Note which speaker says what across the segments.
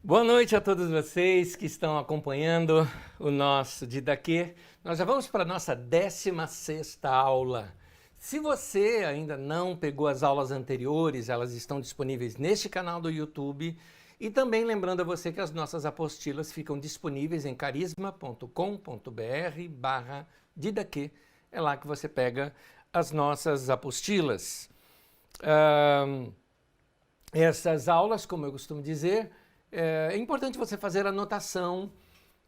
Speaker 1: Boa noite a todos vocês que estão acompanhando o nosso Didaquê. Nós já vamos para a nossa 16ª aula. Se você ainda não pegou as aulas anteriores, elas estão disponíveis neste canal do YouTube. E também lembrando a você que as nossas apostilas ficam disponíveis em carisma.com.br/Didaquê. É lá que você pega as nossas apostilas. Essas aulas, como eu costumo dizer, é importante você fazer anotação.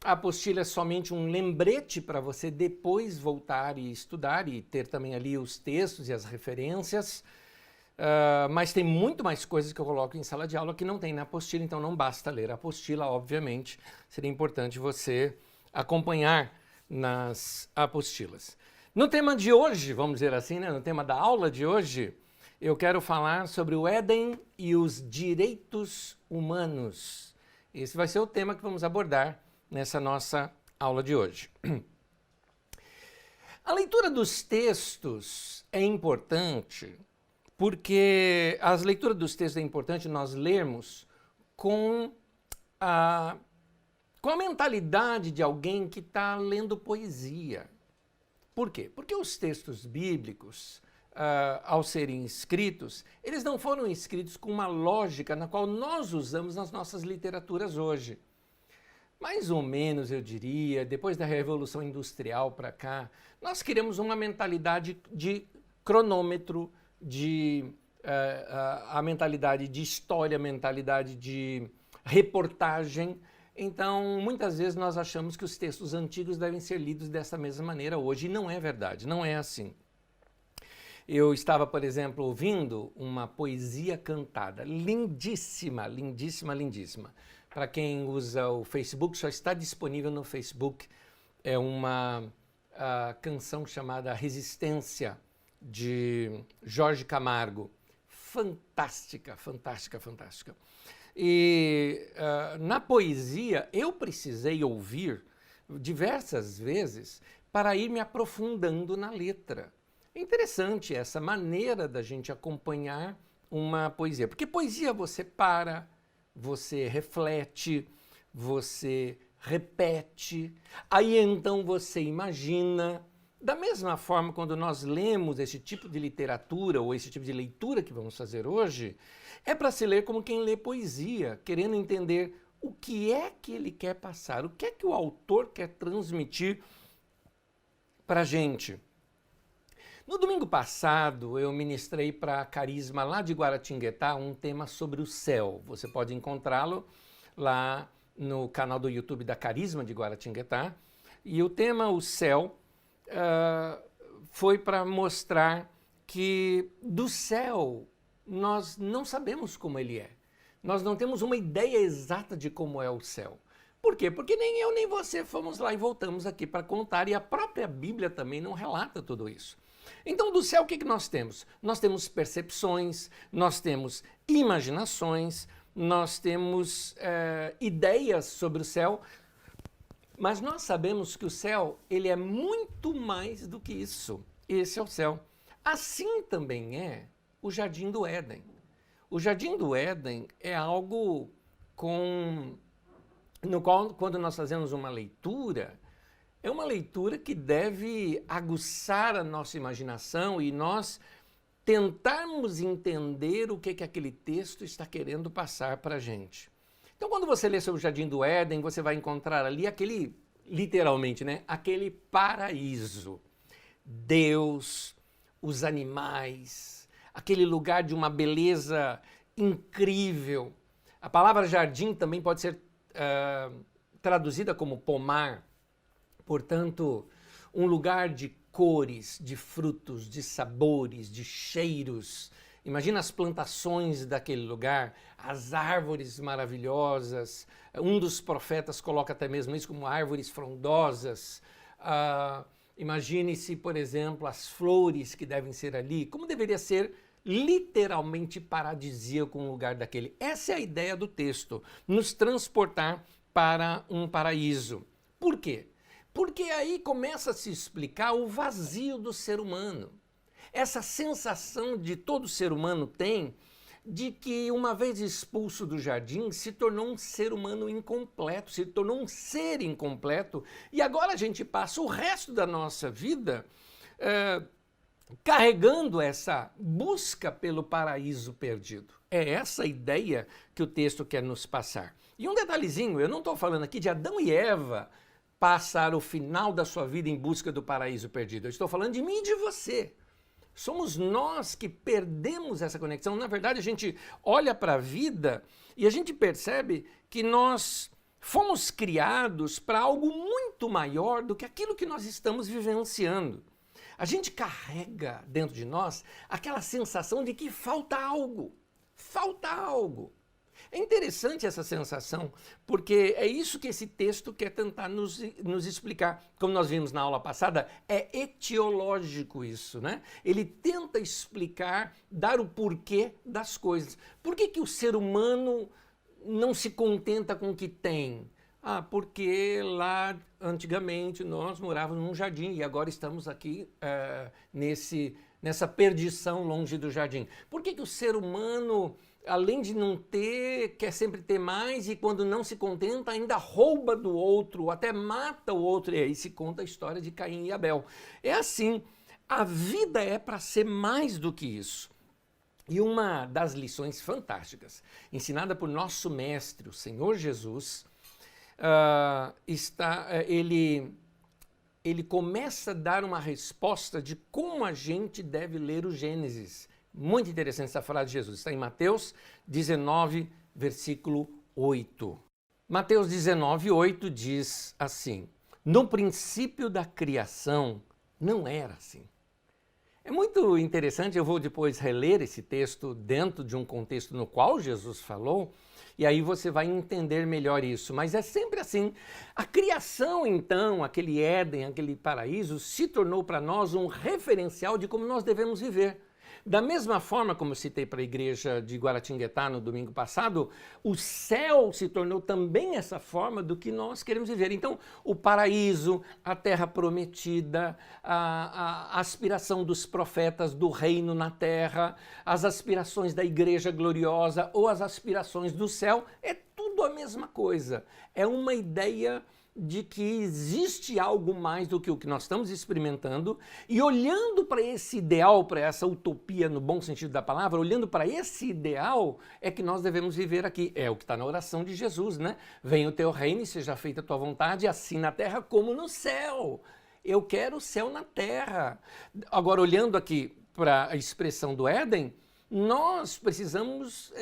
Speaker 1: A apostila é somente um lembrete para você depois voltar e estudar e ter também ali os textos e as referências. Mas tem muito mais coisas que eu coloco em sala de aula que não tem na apostila, então não basta ler a apostila, obviamente. Seria importante você acompanhar nas apostilas. No tema de hoje, vamos dizer assim, né? No tema da aula de hoje, eu quero falar sobre o Éden e os direitos humanos. Esse vai ser o tema que vamos abordar nessa nossa aula de hoje. A leitura dos textos é importante porque a leitura dos textos é importante nós lermos com a mentalidade de alguém que está lendo poesia. Por quê? Porque os textos bíblicos, ao serem escritos, eles não foram escritos com uma lógica na qual nós usamos nas nossas literaturas hoje. Mais ou menos, eu diria, depois da Revolução Industrial para cá, nós queremos uma mentalidade de cronômetro, a mentalidade de história, a mentalidade de reportagem. Então, muitas vezes nós achamos que os textos antigos devem ser lidos dessa mesma maneira hoje, e não é verdade, não é assim. Eu estava, por exemplo, ouvindo uma poesia cantada, lindíssima, lindíssima, lindíssima. Para quem usa o Facebook, só está disponível no Facebook. É uma canção chamada Resistência, de Jorge Camargo. Fantástica, fantástica, fantástica. E na poesia eu precisei ouvir diversas vezes para ir me aprofundando na letra. É interessante essa maneira da gente acompanhar uma poesia, porque poesia você para, você reflete, você repete, aí então você imagina. Da mesma forma, quando nós lemos esse tipo de literatura ou esse tipo de leitura que vamos fazer hoje, é para se ler como quem lê poesia, querendo entender o que é que ele quer passar, o que é que o autor quer transmitir para a gente. No domingo passado, eu ministrei para a Carisma lá de Guaratinguetá um tema sobre o céu. Você pode encontrá-lo lá no canal do YouTube da Carisma de Guaratinguetá. E o tema, o céu, foi para mostrar que do céu nós não sabemos como ele é. Nós não temos uma ideia exata de como é o céu. Por quê? Porque nem eu nem você fomos lá e voltamos aqui para contar, e a própria Bíblia também não relata tudo isso. Então, do céu, o que nós temos? Nós temos percepções, nós temos imaginações, nós temos ideias sobre o céu, mas nós sabemos que o céu ele é muito mais do que isso. Esse é o céu. Assim também é o Jardim do Éden. O Jardim do Éden é algo no qual, quando nós fazemos uma leitura, é uma leitura que deve aguçar a nossa imaginação e nós tentarmos entender o que aquele texto está querendo passar para a gente. Então, quando você lê sobre o Jardim do Éden, você vai encontrar ali aquele, literalmente, né, aquele paraíso. Deus, os animais, aquele lugar de uma beleza incrível. A palavra jardim também pode ser traduzida como pomar. Portanto, um lugar de cores, de frutos, de sabores, de cheiros. Imagina as plantações daquele lugar, as árvores maravilhosas. Um dos profetas coloca até mesmo isso como árvores frondosas. Imagine-se, por exemplo, as flores que devem ser ali. Como deveria ser literalmente paradisíaco um lugar daquele. Essa é a ideia do texto, nos transportar para um paraíso. Por quê? Porque aí começa a se explicar o vazio do ser humano. Essa sensação de todo ser humano tem de que, uma vez expulso do jardim, se tornou um ser humano incompleto, se tornou um ser incompleto, e agora a gente passa o resto da nossa vida carregando essa busca pelo paraíso perdido. É essa a ideia que o texto quer nos passar. E um detalhezinho, eu não estou falando aqui de Adão e Eva passar o final da sua vida em busca do paraíso perdido. Eu estou falando de mim e de você. Somos nós que perdemos essa conexão. Na verdade, a gente olha para a vida e a gente percebe que nós fomos criados para algo muito maior do que aquilo que nós estamos vivenciando. A gente carrega dentro de nós aquela sensação de que falta algo. Falta algo. É interessante essa sensação, porque é isso que esse texto quer tentar nos explicar. Como nós vimos na aula passada, é etiológico isso, né? Ele tenta explicar, dar o porquê das coisas. Por que o ser humano não se contenta com o que tem? Ah, porque lá antigamente nós morávamos num jardim e agora estamos aqui nessa perdição longe do jardim. Por que o ser humano, além de não ter, quer sempre ter mais e quando não se contenta ainda rouba do outro, até mata o outro? E aí se conta a história de Caim e Abel. É assim, a vida é para ser mais do que isso. E uma das lições fantásticas, ensinada por nosso mestre, o Senhor Jesus, ele começa a dar uma resposta de como a gente deve ler o Gênesis. Muito interessante essa frase de Jesus, está em Mateus 19, versículo 8. Mateus 19, 8 diz assim: no princípio da criação não era assim. É muito interessante, eu vou depois reler esse texto dentro de um contexto no qual Jesus falou, e aí você vai entender melhor isso. Mas é sempre assim. A criação, então, aquele Éden, aquele paraíso, se tornou para nós um referencial de como nós devemos viver. Da mesma forma, como eu citei para a igreja de Guaratinguetá no domingo passado, o céu se tornou também essa forma do que nós queremos viver. Então, o paraíso, a terra prometida, a aspiração dos profetas do reino na terra, as aspirações da igreja gloriosa ou as aspirações do céu, é tudo a mesma coisa. É uma ideia de que existe algo mais do que o que nós estamos experimentando, e olhando para esse ideal, para essa utopia no bom sentido da palavra, olhando para esse ideal é que nós devemos viver aqui. É o que está na oração de Jesus, né? Venha o teu reino e seja feita a tua vontade, assim na terra como no céu. Eu quero o céu na terra. Agora, olhando aqui para a expressão do Éden, nós precisamos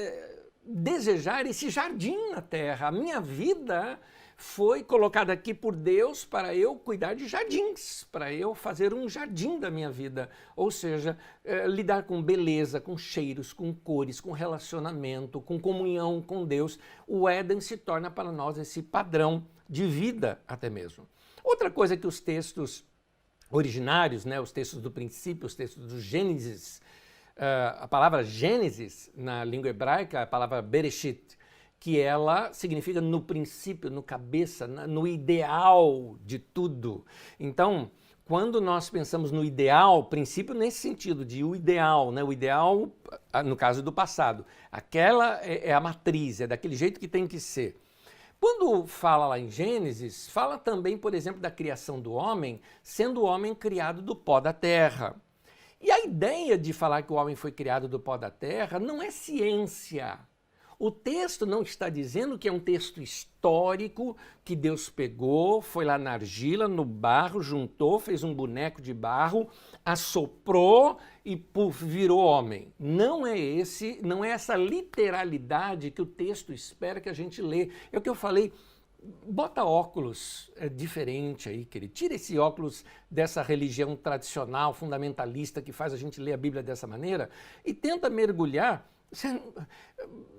Speaker 1: desejar esse jardim na terra. A minha vida foi colocada aqui por Deus para eu cuidar de jardins, para eu fazer um jardim da minha vida, ou seja, lidar com beleza, com cheiros, com cores, com relacionamento, com comunhão com Deus. O Éden se torna para nós esse padrão de vida até mesmo. Outra coisa que os textos originários, né, os textos do princípio, os textos do Gênesis, a palavra Gênesis na língua hebraica, a palavra Bereshit, que ela significa no princípio, no cabeça, no ideal de tudo. Então, quando nós pensamos no ideal, princípio nesse sentido de o ideal, né? O ideal, no caso do passado, aquela é a matriz, é daquele jeito que tem que ser. Quando fala lá em Gênesis, fala também, por exemplo, da criação do homem, sendo o homem criado do pó da terra. E a ideia de falar que o homem foi criado do pó da terra não é ciência. O texto não está dizendo que é um texto histórico, que Deus pegou, foi lá na argila, no barro, juntou, fez um boneco de barro, assoprou e puf, virou homem. Não é essa literalidade que o texto espera que a gente lê. É o que eu falei, bota óculos diferente aí, querido. Tira esse óculos dessa religião tradicional, fundamentalista, que faz a gente ler a Bíblia dessa maneira e tenta mergulhar.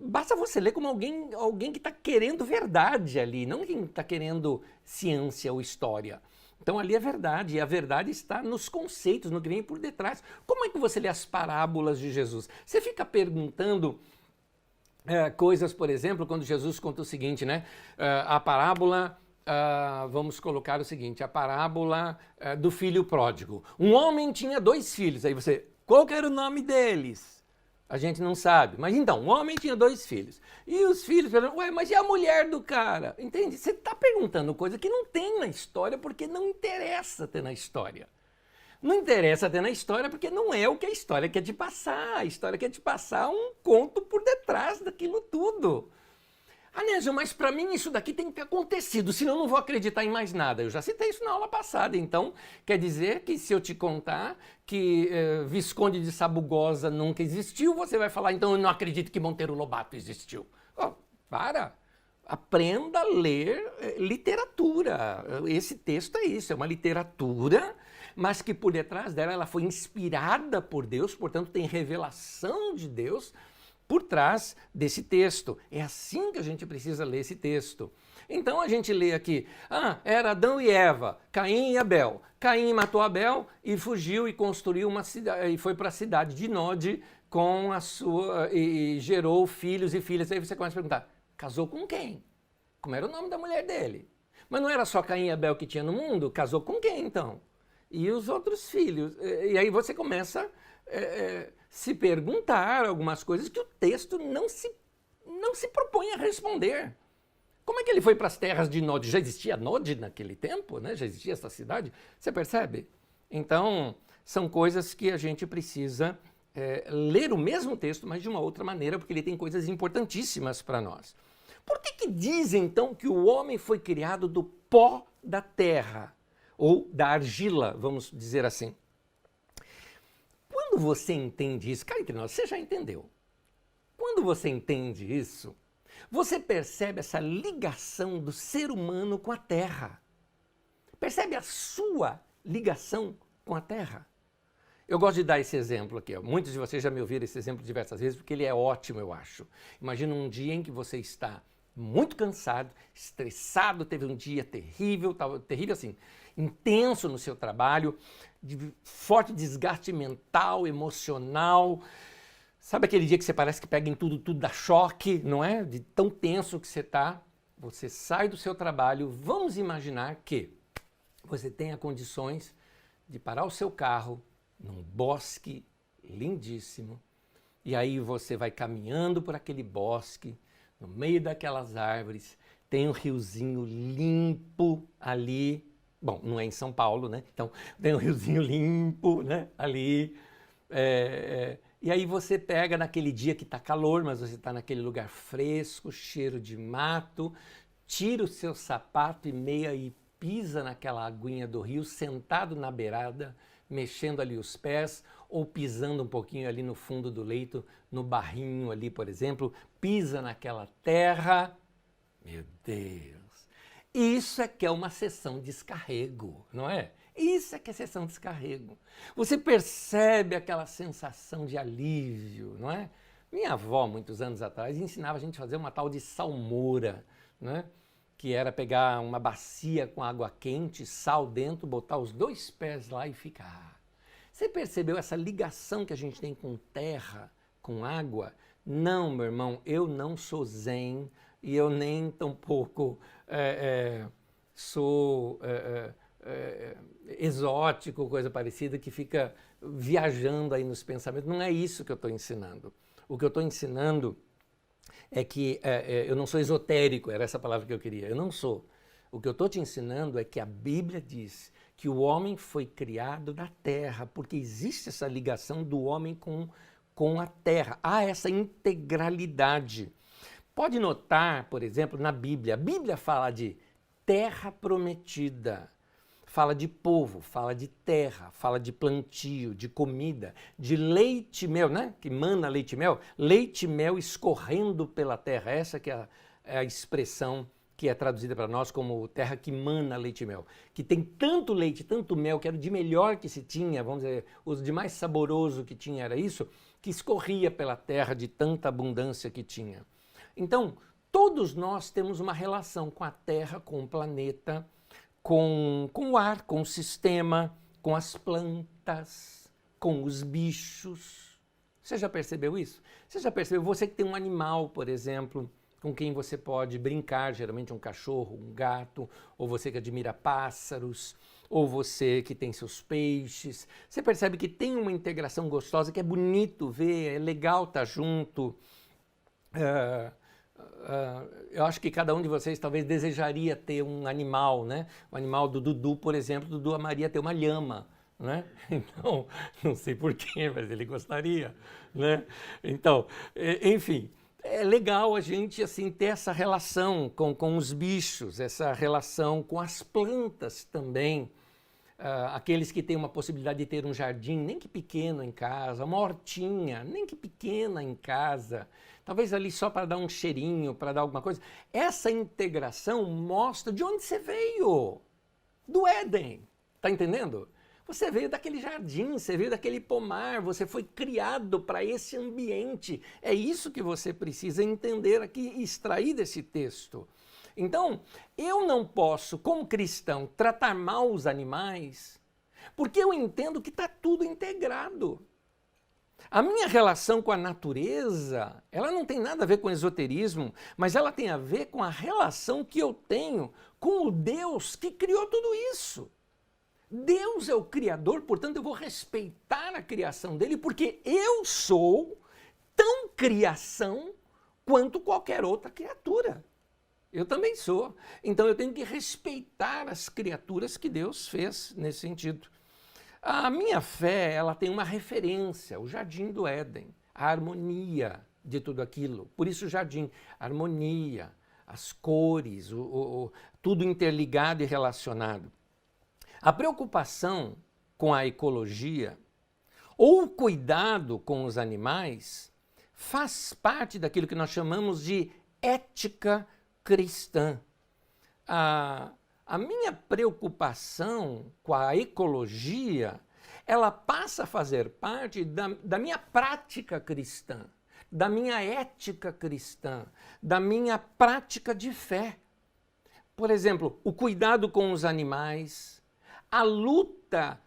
Speaker 1: Basta você ler como alguém que está querendo verdade ali, não quem está querendo ciência ou história. Então ali é verdade, e a verdade está nos conceitos, no que vem por detrás. Como é que você lê as parábolas de Jesus? Você fica perguntando coisas, por exemplo, quando Jesus conta o seguinte, né? A parábola, vamos colocar o seguinte, a parábola do filho pródigo. Um homem tinha 2 filhos, aí você, qual que era o nome deles? A gente não sabe. Mas então, o homem tinha 2 filhos. E os filhos falaram, ué, mas e a mulher do cara? Entende? Você está perguntando coisa que não tem na história porque não interessa ter na história. Não interessa ter na história porque não é o que a história quer te passar. A história quer te passar um conto por detrás daquilo tudo. Anésio, mas para mim isso daqui tem que ter acontecido, senão eu não vou acreditar em mais nada. Eu já citei isso na aula passada, então quer dizer que se eu te contar que Visconde de Sabugosa nunca existiu, você vai falar, então eu não acredito que Monteiro Lobato existiu. Oh, para! Aprenda a ler literatura. Esse texto é isso, é uma literatura, mas que por detrás dela ela foi inspirada por Deus, portanto tem revelação de Deus por trás desse texto. É assim que a gente precisa ler esse texto. Então a gente lê aqui, era Adão e Eva, Caim e Abel. Caim matou Abel e fugiu e construiu uma cidade, e foi para a cidade de Nod com a sua, e gerou filhos e filhas. Aí você começa a perguntar, casou com quem? Como era o nome da mulher dele? Mas não era só Caim e Abel que tinha no mundo? Casou com quem então? E os outros filhos? E aí você começa se perguntar algumas coisas que o texto não se propõe a responder. Como é que ele foi para as terras de Nod? Já existia Nod naquele tempo, né? Já existia essa cidade? Você percebe? Então, são coisas que a gente precisa ler o mesmo texto, mas de uma outra maneira, porque ele tem coisas importantíssimas para nós. Por que diz, então, que o homem foi criado do pó da terra? Ou da argila, vamos dizer assim. Quando você entende isso, cá entre nós, você já entendeu. Quando você entende isso, você percebe essa ligação do ser humano com a terra. Percebe a sua ligação com a terra. Eu gosto de dar esse exemplo aqui. Muitos de vocês já me ouviram esse exemplo diversas vezes, porque ele é ótimo, eu acho. Imagina um dia em que você está muito cansado, estressado, teve um dia terrível, terrível assim, intenso no seu trabalho, de forte desgaste mental, emocional. Sabe aquele dia que você parece que pega em tudo dá choque, não é? De tão tenso que você está. Você sai do seu trabalho, vamos imaginar que você tenha condições de parar o seu carro num bosque lindíssimo, e aí você vai caminhando por aquele bosque, no meio daquelas árvores, tem um riozinho limpo ali. Bom, não é em São Paulo, né? Então, tem um riozinho limpo, né? Ali. E aí você pega naquele dia que está calor, mas você está naquele lugar fresco, cheiro de mato, tira o seu sapato e meia e pisa naquela aguinha do rio, sentado na beirada, mexendo ali os pés, ou pisando um pouquinho ali no fundo do leito, no barrinho ali, por exemplo, pisa naquela terra. Meu Deus! Isso é que é uma sessão de descarrego, não é? Isso é que é sessão de descarrego. Você percebe aquela sensação de alívio, não é? Minha avó, muitos anos atrás, ensinava a gente a fazer uma tal de salmoura, né? Que era pegar uma bacia com água quente, sal dentro, botar os 2 pés lá e ficar. Você percebeu essa ligação que a gente tem com terra, com água? Não, meu irmão, eu não sou zen e eu nem tampouco sou exótico, coisa parecida, que fica viajando aí nos pensamentos. Não é isso que eu estou ensinando. O que eu estou ensinando é que eu não sou esotérico, era essa palavra que eu queria. Eu não sou. O que eu estou te ensinando é que a Bíblia diz que o homem foi criado da terra, porque existe essa ligação do homem com a terra. Há essa integralidade. Pode notar, por exemplo, na Bíblia, a Bíblia fala de terra prometida, fala de povo, fala de terra, fala de plantio, de comida, de leite e mel, né? Que mana leite e mel escorrendo pela terra. Essa que é a expressão que é traduzida para nós como terra que mana leite e mel. Que tem tanto leite, tanto mel, que era o de melhor que se tinha, vamos dizer, o de mais saboroso que tinha era isso, que escorria pela terra de tanta abundância que tinha. Então, todos nós temos uma relação com a terra, com o planeta, com o ar, com o sistema, com as plantas, com os bichos. Você já percebeu isso? Você já percebeu? Você que tem um animal, por exemplo, com quem você pode brincar, geralmente um cachorro, um gato, ou você que admira pássaros, ou você que tem seus peixes. Você percebe que tem uma integração gostosa, que é bonito ver, é legal estar junto. Eu acho que cada um de vocês talvez desejaria ter um animal, né? O animal do Dudu, por exemplo, Dudu amaria ter uma lhama, né? Então, não sei porquê, mas ele gostaria, né? Então, enfim, é legal a gente assim ter essa relação com os bichos, essa relação com as plantas também. Aqueles que têm uma possibilidade de ter um jardim, nem que pequeno em casa, uma hortinha, nem que pequena em casa, talvez ali só para dar um cheirinho, para dar alguma coisa. Essa integração mostra de onde você veio, do Éden, tá entendendo? Você veio daquele jardim, você veio daquele pomar, você foi criado para esse ambiente. É isso que você precisa entender aqui e extrair desse texto. Então, eu não posso, como cristão, tratar mal os animais, porque eu entendo que está tudo integrado. A minha relação com a natureza, ela não tem nada a ver com esoterismo, mas ela tem a ver com a relação que eu tenho com o Deus que criou tudo isso. Deus é o Criador, portanto eu vou respeitar a criação dele, porque eu sou tão criação quanto qualquer outra criatura. Eu também sou. Então eu tenho que respeitar as criaturas que Deus fez nesse sentido. A minha fé, ela tem uma referência, o Jardim do Éden, a harmonia de tudo aquilo. Por isso o jardim, a harmonia, as cores, tudo interligado e relacionado. A preocupação com a ecologia ou o cuidado com os animais faz parte daquilo que nós chamamos de ética cristã. A minha preocupação com a ecologia, ela passa a fazer parte da minha prática cristã, da minha ética cristã, da minha prática de fé. Por exemplo, o cuidado com os animais, a luta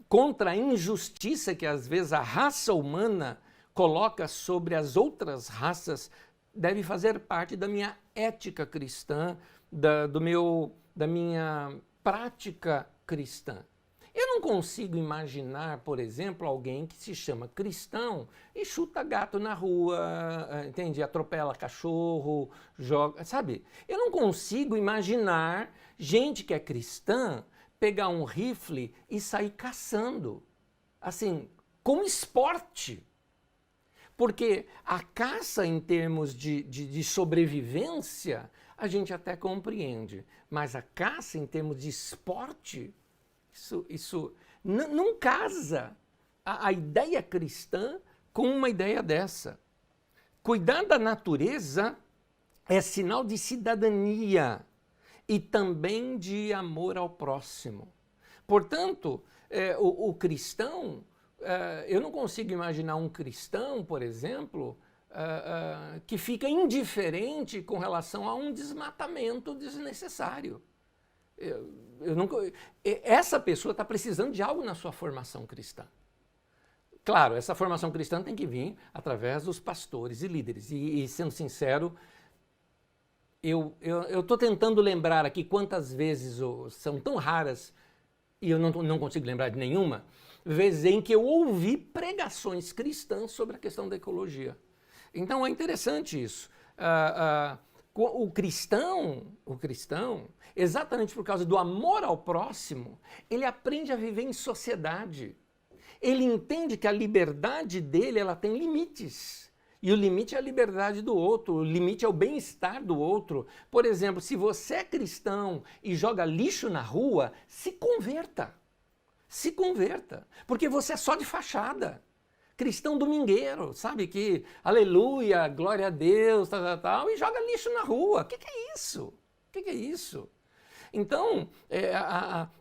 Speaker 1: contra a injustiça que às vezes a raça humana coloca sobre as outras raças, deve fazer parte da minha ética cristã, da minha prática cristã. Eu não consigo imaginar, por exemplo, alguém que se chama cristão e chuta gato na rua, entende? Atropela cachorro, joga, sabe? Eu não consigo imaginar gente que é cristã pegar um rifle e sair caçando, assim, como esporte. Porque a caça em termos de sobrevivência, a gente até compreende. Mas a caça em termos de esporte, isso não casa a ideia cristã com uma ideia dessa. Cuidar da natureza é sinal de cidadania e também de amor ao próximo. Portanto, o cristão... eu não consigo imaginar um cristão, por exemplo, que fica indiferente com relação a um desmatamento desnecessário. Essa pessoa está precisando de algo na sua formação cristã. Claro, essa formação cristã tem que vir através dos pastores e líderes. E sendo sincero, eu estou tentando lembrar aqui quantas vezes são tão raras, e eu não consigo lembrar de nenhuma, vezes em que eu ouvi pregações cristãs sobre a questão da ecologia. Então é interessante isso. O cristão, exatamente por causa do amor ao próximo, ele aprende a viver em sociedade. Ele entende que a liberdade dele, ela tem limites. E o limite é a liberdade do outro, o limite é o bem-estar do outro. Por exemplo, se você é cristão e joga lixo na rua, se converta. Se converta, porque você é só de fachada. Cristão domingueiro, sabe que aleluia, glória a Deus, tal, e joga lixo na rua. O que é isso? O que é isso? Então,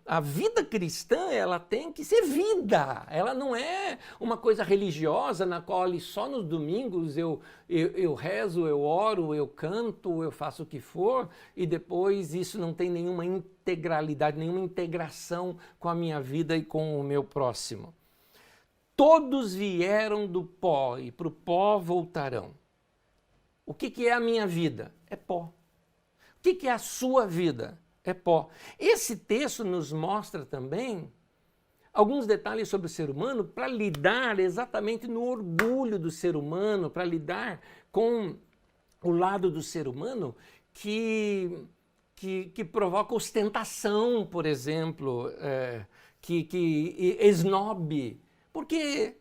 Speaker 1: a vida cristã, ela tem que ser vida. Ela não é uma coisa religiosa na qual ali só nos domingos eu rezo, eu oro, eu canto, eu faço o que for, e depois isso não tem nenhuma integralidade, nenhuma integração com a minha vida e com o meu próximo. Todos vieram do pó e para o pó voltarão. O que é a minha vida? É pó. O que é a sua vida? É pó. Esse texto nos mostra também alguns detalhes sobre o ser humano para lidar exatamente no orgulho do ser humano, para lidar com o lado do ser humano que provoca ostentação, por exemplo, que esnobe. Porque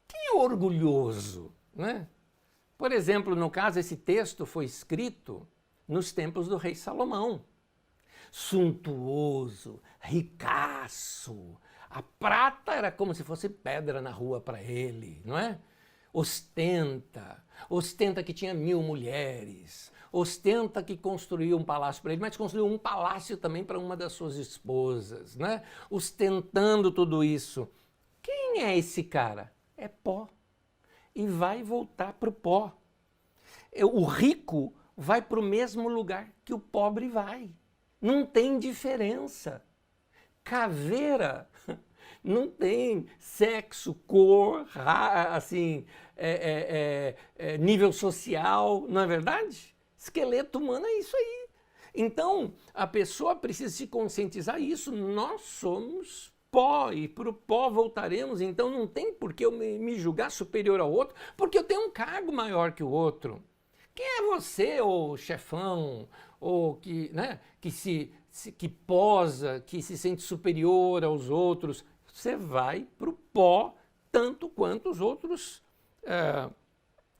Speaker 1: quem é orgulhoso, né? Por exemplo, no caso, esse texto foi escrito nos tempos do rei Salomão. Suntuoso, ricaço. A prata era como se fosse pedra na rua para ele, não é? Ostenta que tinha 1000 mulheres, ostenta que construiu um palácio para ele, mas construiu um palácio também para uma das suas esposas, né? Ostentando tudo isso. Quem é esse cara? É pó. E vai voltar para o pó. O rico vai para o mesmo lugar que o pobre vai. Não tem diferença. Caveira não tem sexo, cor, assim, nível social, não é verdade? Esqueleto humano é isso aí. Então, a pessoa precisa se conscientizar isso. Nós somos pó e para o pó voltaremos. Então, não tem por que eu me julgar superior ao outro, porque eu tenho um cargo maior que o outro. Quem é você, ô chefão, ou que, né, que posa, que se sente superior aos outros? Você vai para o pó tanto quanto os outros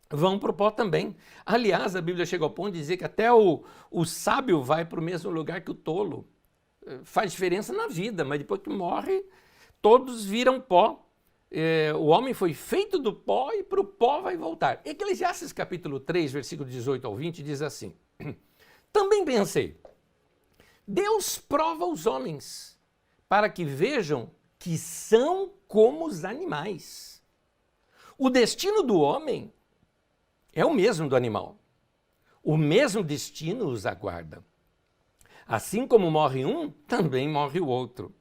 Speaker 1: vão para o pó também. Aliás, a Bíblia chega ao ponto de dizer que até o sábio vai para o mesmo lugar que o tolo. Faz diferença na vida, mas depois que morre, todos viram pó. O homem foi feito do pó e para o pó vai voltar. Eclesiastes capítulo 3, versículo 18 ao 20 diz assim: Também pensei, Deus prova os homens para que vejam que são como os animais. O destino do homem é o mesmo do animal. O mesmo destino os aguarda. Assim como morre um, também morre o outro.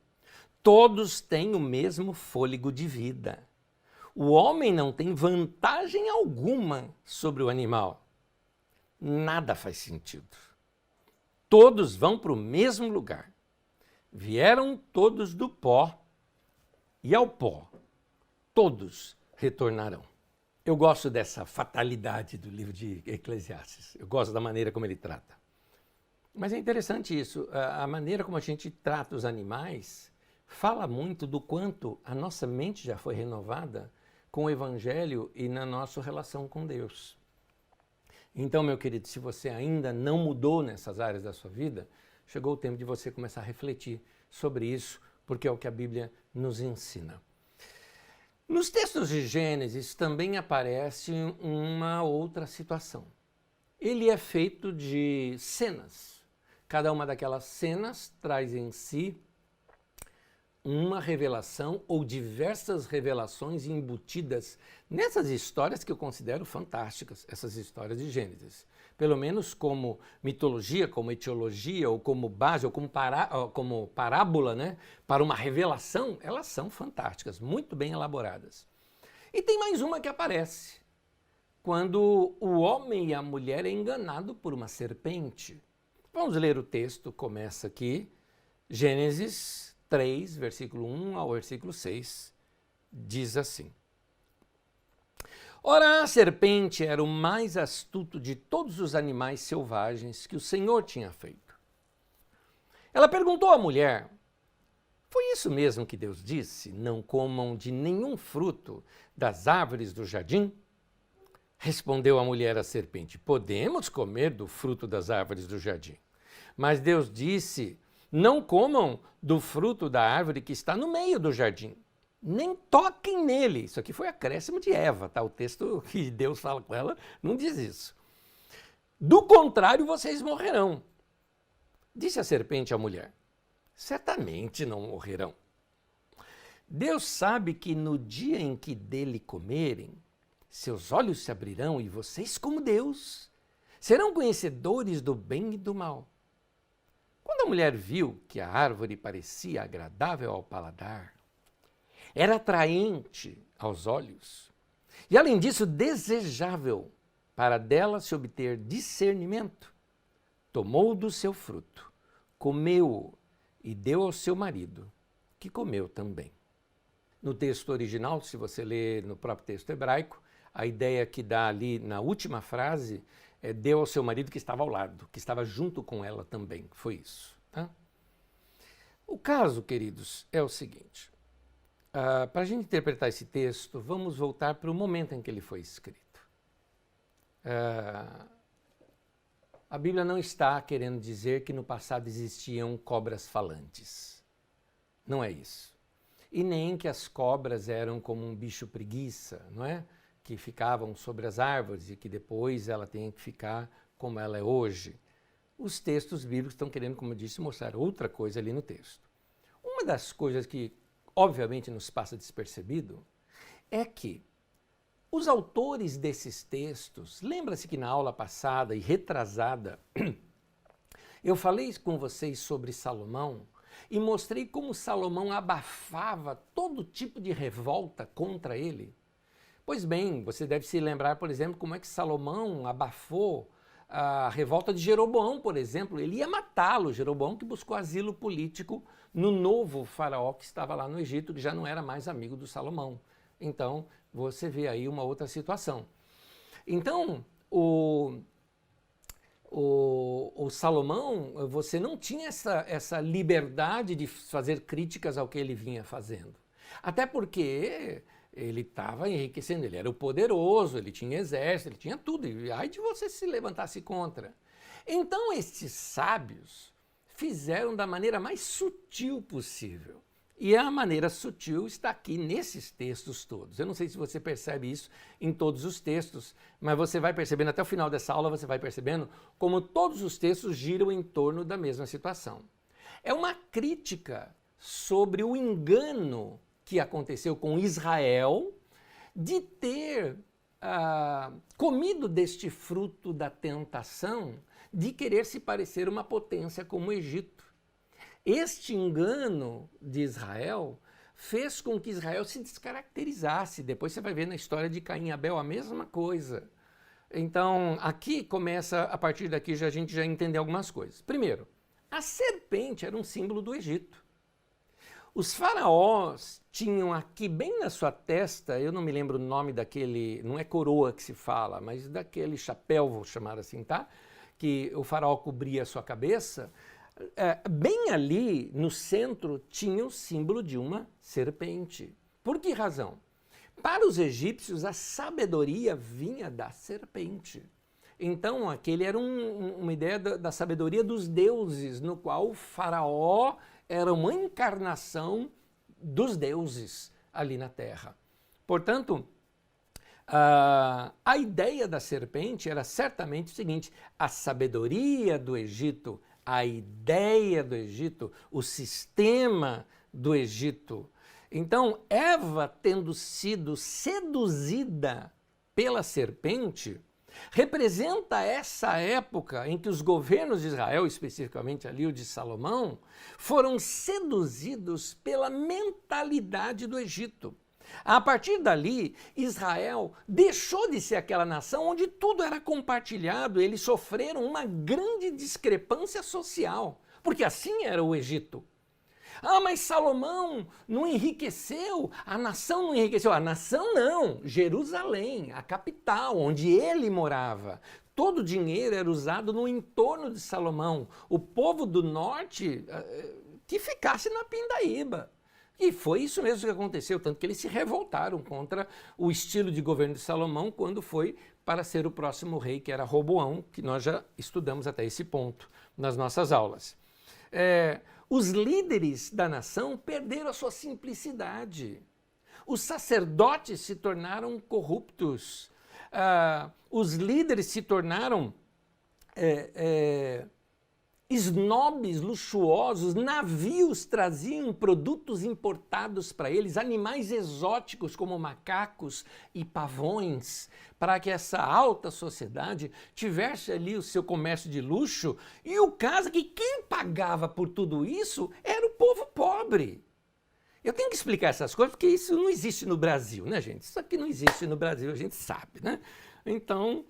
Speaker 1: Todos têm o mesmo fôlego de vida. O homem não tem vantagem alguma sobre o animal. Nada faz sentido. Todos vão para o mesmo lugar. Vieram todos do pó, e ao pó todos retornarão. Eu gosto dessa fatalidade do livro de Eclesiastes. Eu gosto da maneira como ele trata. Mas é interessante isso. A maneira como a gente trata os animais fala muito do quanto a nossa mente já foi renovada com o Evangelho e na nossa relação com Deus. Então, meu querido, se você ainda não mudou nessas áreas da sua vida, chegou o tempo de você começar a refletir sobre isso, porque é o que a Bíblia nos ensina. Nos textos de Gênesis também aparece uma outra situação. Ele é feito de cenas. Cada uma daquelas cenas traz em si uma revelação ou diversas revelações embutidas nessas histórias que eu considero fantásticas, essas histórias de Gênesis. Pelo menos como mitologia, como etiologia, ou como base, ou como parábola, né, para uma revelação, elas são fantásticas, muito bem elaboradas. E tem mais uma que aparece, quando o homem e a mulher é enganado por uma serpente. Vamos ler o texto, começa aqui, Gênesis 3, versículo 1 ao versículo 6, diz assim: Ora, a serpente era o mais astuto de todos os animais selvagens que o Senhor tinha feito. Ela perguntou à mulher: Foi isso mesmo que Deus disse? Não comam de nenhum fruto das árvores do jardim? Respondeu a mulher à serpente: Podemos comer do fruto das árvores do jardim. Mas Deus disse: Não comam do fruto da árvore que está no meio do jardim. Nem toquem nele. Isso aqui foi acréscimo de Eva, tá? O texto que Deus fala com ela não diz isso. Do contrário, vocês morrerão. Disse a serpente à mulher: Certamente não morrerão. Deus sabe que no dia em que dele comerem, seus olhos se abrirão e vocês, como Deus, serão conhecedores do bem e do mal. Quando a mulher viu que a árvore parecia agradável ao paladar, era atraente aos olhos e, além disso, desejável para dela se obter discernimento, tomou do seu fruto, comeu-o e deu ao seu marido, que comeu também. No texto original, se você ler no próprio texto hebraico, a ideia que dá ali na última frase é deu ao seu marido que estava ao lado, que estava junto com ela também. Foi isso. Tá? O caso, queridos, é o seguinte. Para a gente interpretar esse texto, vamos voltar para o momento em que ele foi escrito. A Bíblia não está querendo dizer que no passado existiam cobras falantes. Não é isso. E nem que as cobras eram como um bicho preguiça, não é? Que ficavam sobre as árvores e que depois ela tem que ficar como ela é hoje. Os textos bíblicos estão querendo, como eu disse, mostrar outra coisa ali no texto. Uma das coisas que, obviamente, nos passa despercebido é que os autores desses textos, lembra-se que na aula passada e retrasada, eu falei com vocês sobre Salomão e mostrei como Salomão abafava todo tipo de revolta contra ele. Pois bem, você deve se lembrar, por exemplo, como é que Salomão abafou a revolta de Jeroboão, por exemplo. Ele ia matá-lo, Jeroboão que buscou asilo político no novo faraó que estava lá no Egito, que já não era mais amigo do Salomão. Então, você vê aí uma outra situação. Então, o Salomão, você não tinha essa liberdade de fazer críticas ao que ele vinha fazendo. Até porque ele estava enriquecendo, ele era o poderoso, ele tinha exército, ele tinha tudo. E ai de você se levantasse contra. Então, estes sábios fizeram da maneira mais sutil possível. E a maneira sutil está aqui nesses textos todos. Eu não sei se você percebe isso em todos os textos, mas você vai percebendo, até o final dessa aula, você vai percebendo como todos os textos giram em torno da mesma situação. É uma crítica sobre o engano que aconteceu com Israel de ter comido deste fruto da tentação de querer se parecer uma potência como o Egito. Este engano de Israel fez com que Israel se descaracterizasse. Depois você vai ver na história de Caim e Abel a mesma coisa. Então, aqui começa, a partir daqui a gente já entender algumas coisas. Primeiro, a serpente era um símbolo do Egito. Os faraós tinham aqui bem na sua testa, eu não me lembro o nome daquele, não é coroa que se fala, mas daquele chapéu, vou chamar assim, tá? Que o faraó cobria a sua cabeça. Bem ali no centro tinha o símbolo de uma serpente. Por que razão? Para os egípcios, a sabedoria vinha da serpente. Então, aquele era uma ideia da sabedoria dos deuses, no qual o faraó era uma encarnação dos deuses ali na terra. Portanto, a ideia da serpente era certamente o seguinte: a sabedoria do Egito, a ideia do Egito, o sistema do Egito. Então, Eva, tendo sido seduzida pela serpente, representa essa época em que os governos de Israel, especificamente ali o de Salomão, foram seduzidos pela mentalidade do Egito. A partir dali, Israel deixou de ser aquela nação onde tudo era compartilhado, eles sofreram uma grande discrepância social, porque assim era o Egito. Mas Salomão não enriqueceu, a nação não enriqueceu. A nação não, Jerusalém, a capital, onde ele morava. Todo o dinheiro era usado no entorno de Salomão. O povo do norte que ficasse na pindaíba. E foi isso mesmo que aconteceu, tanto que eles se revoltaram contra o estilo de governo de Salomão quando foi para ser o próximo rei, que era Roboão, que nós já estudamos até esse ponto nas nossas aulas. Os líderes da nação perderam a sua simplicidade. Os sacerdotes se tornaram corruptos. Os líderes se tornaram snobs, luxuosos. Navios traziam produtos importados para eles, animais exóticos como macacos e pavões, para que essa alta sociedade tivesse ali o seu comércio de luxo. E o caso é que quem pagava por tudo isso era o povo pobre. Eu tenho que explicar essas coisas porque isso não existe no Brasil, né, gente? Isso aqui não existe no Brasil, a gente sabe, né? Então,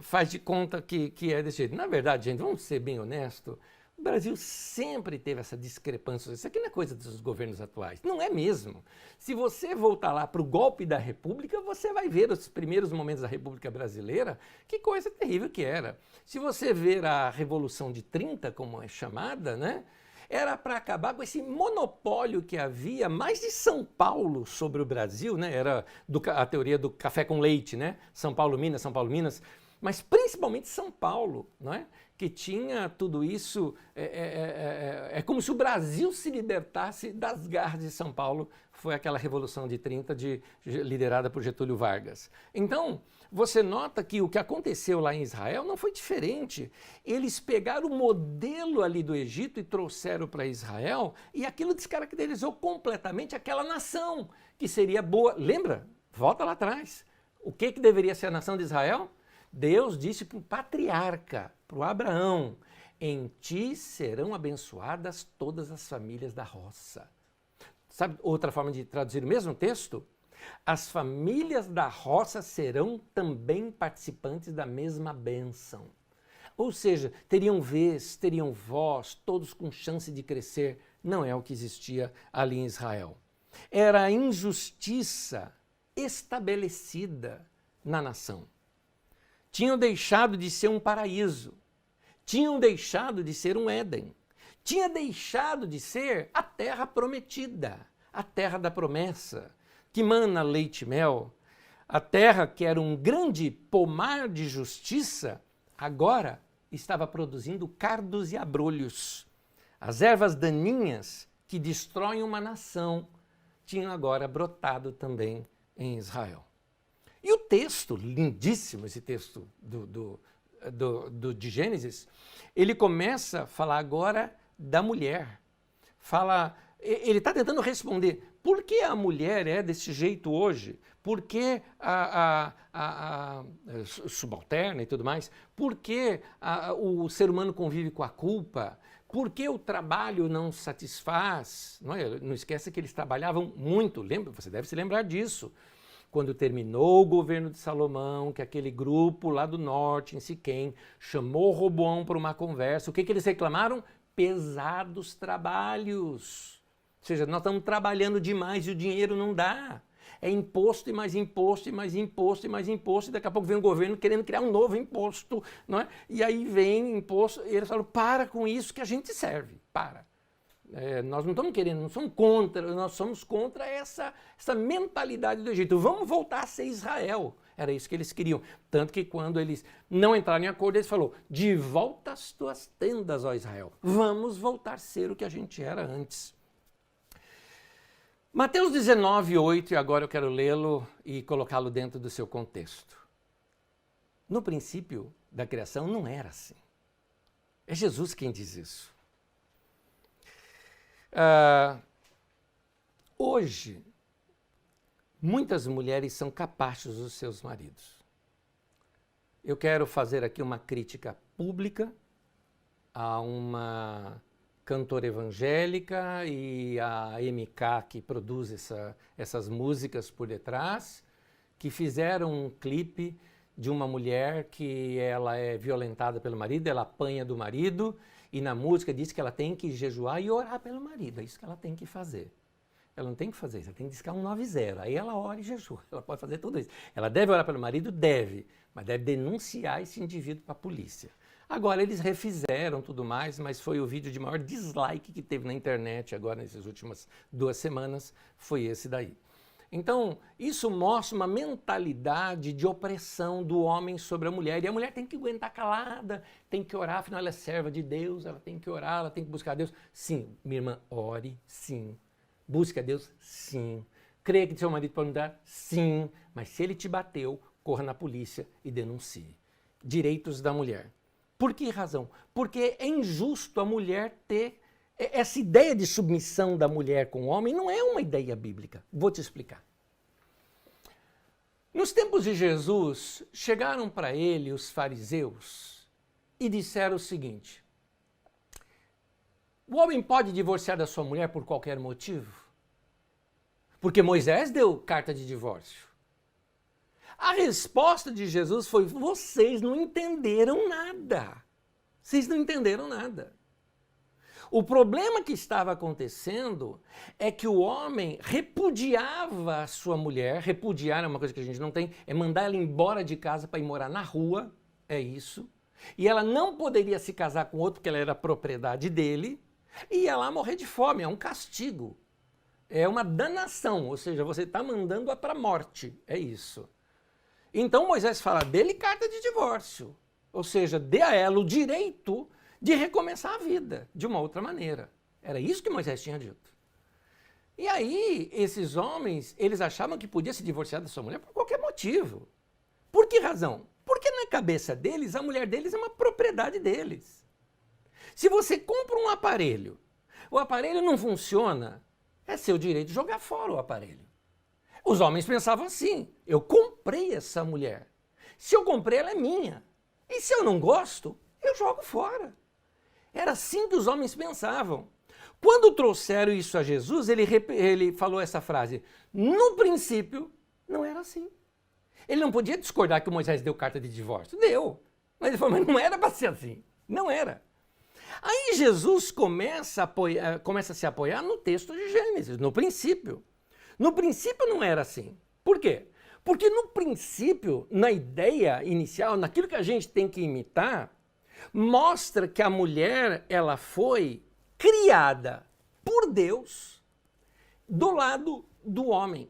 Speaker 1: faz de conta que é desse jeito. Na verdade, gente, vamos ser bem honestos, o Brasil sempre teve essa discrepância. Isso aqui não é coisa dos governos atuais. Não é mesmo. Se você voltar lá para o golpe da República, você vai ver os primeiros momentos da República Brasileira, que coisa terrível que era. Se você ver a Revolução de 30, como é chamada, né? Era para acabar com esse monopólio que havia, mais de São Paulo sobre o Brasil, né? Era a teoria do café com leite, né? São Paulo, Minas, mas principalmente São Paulo, não é? Que tinha tudo isso, é como se o Brasil se libertasse das garras de São Paulo, foi aquela Revolução de 30 liderada por Getúlio Vargas. Então, você nota que o que aconteceu lá em Israel não foi diferente. Eles pegaram o modelo ali do Egito e trouxeram para Israel, e aquilo descaracterizou completamente aquela nação, que seria boa. Lembra? Volta lá atrás. O que deveria ser a nação de Israel? Deus disse para o patriarca, para o Abraão, em ti serão abençoadas todas as famílias da roça. Sabe outra forma de traduzir o mesmo texto? As famílias da roça serão também participantes da mesma bênção. Ou seja, teriam vez, teriam voz, todos com chance de crescer. Não é o que existia ali em Israel. Era a injustiça estabelecida na nação. Tinham deixado de ser um paraíso, tinham deixado de ser um Éden, tinha deixado de ser a terra prometida, a terra da promessa, que mana leite e mel, a terra que era um grande pomar de justiça, agora estava produzindo cardos e abrolhos. As ervas daninhas que destroem uma nação tinham agora brotado também em Israel. E o texto, lindíssimo esse texto de Gênesis, ele começa a falar agora da mulher. Ele está tentando responder, por que a mulher é desse jeito hoje? Por que a subalterna e tudo mais? Por que o ser humano convive com a culpa? Por que o trabalho não satisfaz? Não esqueça que eles trabalhavam muito, lembra? Você deve se lembrar disso. Quando terminou o governo de Salomão, que aquele grupo lá do norte, em Siquém, chamou Roboão para uma conversa, o que eles reclamaram? Pesados trabalhos. Ou seja, nós estamos trabalhando demais e o dinheiro não dá. É imposto e mais imposto e mais imposto e mais imposto, e daqui a pouco vem o governo querendo criar um novo imposto, não é? E aí vem imposto, e eles falam, para com isso que a gente serve, para. Nós não estamos querendo, não somos contra, nós somos contra essa mentalidade do Egito. Vamos voltar a ser Israel. Era isso que eles queriam. Tanto que quando eles não entraram em acordo, eles falaram, de volta às tuas tendas, ó Israel. Vamos voltar a ser o que a gente era antes. Mateus 19, 8, e agora eu quero lê-lo e colocá-lo dentro do seu contexto. No princípio da criação não era assim. É Jesus quem diz isso. Hoje, muitas mulheres são capazes dos seus maridos. Eu quero fazer aqui uma crítica pública a uma cantora evangélica e a MK que produz essas músicas por detrás, que fizeram um clipe de uma mulher que ela é violentada pelo marido, ela apanha do marido, e na música diz que ela tem que jejuar e orar pelo marido. É isso que ela tem que fazer. Ela não tem que fazer isso, ela tem que discar 190. Aí ela ora e jejua. Ela pode fazer tudo isso. Ela deve orar pelo marido? Deve. Mas deve denunciar esse indivíduo para a polícia. Agora, eles refizeram tudo mais, mas foi o vídeo de maior dislike que teve na internet agora nessas últimas 2 semanas, foi esse daí. Então, isso mostra uma mentalidade de opressão do homem sobre a mulher. E a mulher tem que aguentar calada, tem que orar, afinal ela é serva de Deus, ela tem que orar, ela tem que buscar a Deus. Sim, minha irmã, ore, sim. Busque a Deus, sim. Creia que seu marido pode mudar, sim. Mas se ele te bateu, corra na polícia e denuncie. Direitos da mulher. Por que razão? Porque é injusto a mulher ter... Essa ideia de submissão da mulher com o homem não é uma ideia bíblica. Vou te explicar. Nos tempos de Jesus, chegaram para ele os fariseus e disseram o seguinte: o homem pode divorciar da sua mulher por qualquer motivo? Porque Moisés deu carta de divórcio. A resposta de Jesus foi: vocês não entenderam nada. Vocês não entenderam nada. O problema que estava acontecendo é que o homem repudiava a sua mulher. Repudiar é uma coisa que a gente não tem, é mandar ela embora de casa para ir morar na rua, é isso. E ela não poderia se casar com outro porque ela era propriedade dele, e ia lá morrer de fome, é um castigo. É uma danação, ou seja, você está mandando-a para a morte, é isso. Então Moisés fala, dê-lhe carta de divórcio, ou seja, dê a ela o direito de recomeçar a vida de uma outra maneira. Era isso que Moisés tinha dito. E aí, esses homens, eles achavam que podia se divorciar da sua mulher por qualquer motivo. Por que razão? Porque na cabeça deles, a mulher deles é uma propriedade deles. Se você compra um aparelho, o aparelho não funciona, é seu direito de jogar fora o aparelho. Os homens pensavam assim, eu comprei essa mulher. Se eu comprei, ela é minha. E se eu não gosto, eu jogo fora. Era assim que os homens pensavam. Quando trouxeram isso a Jesus, ele falou essa frase, no princípio, não era assim. Ele não podia discordar que Moisés deu carta de divórcio. Deu. Mas ele falou, mas não era para ser assim. Não era. Aí Jesus começa a se apoiar no texto de Gênesis, no princípio. No princípio não era assim. Por quê? Porque no princípio, na ideia inicial, naquilo que a gente tem que imitar, mostra que a mulher, ela foi criada por Deus do lado do homem.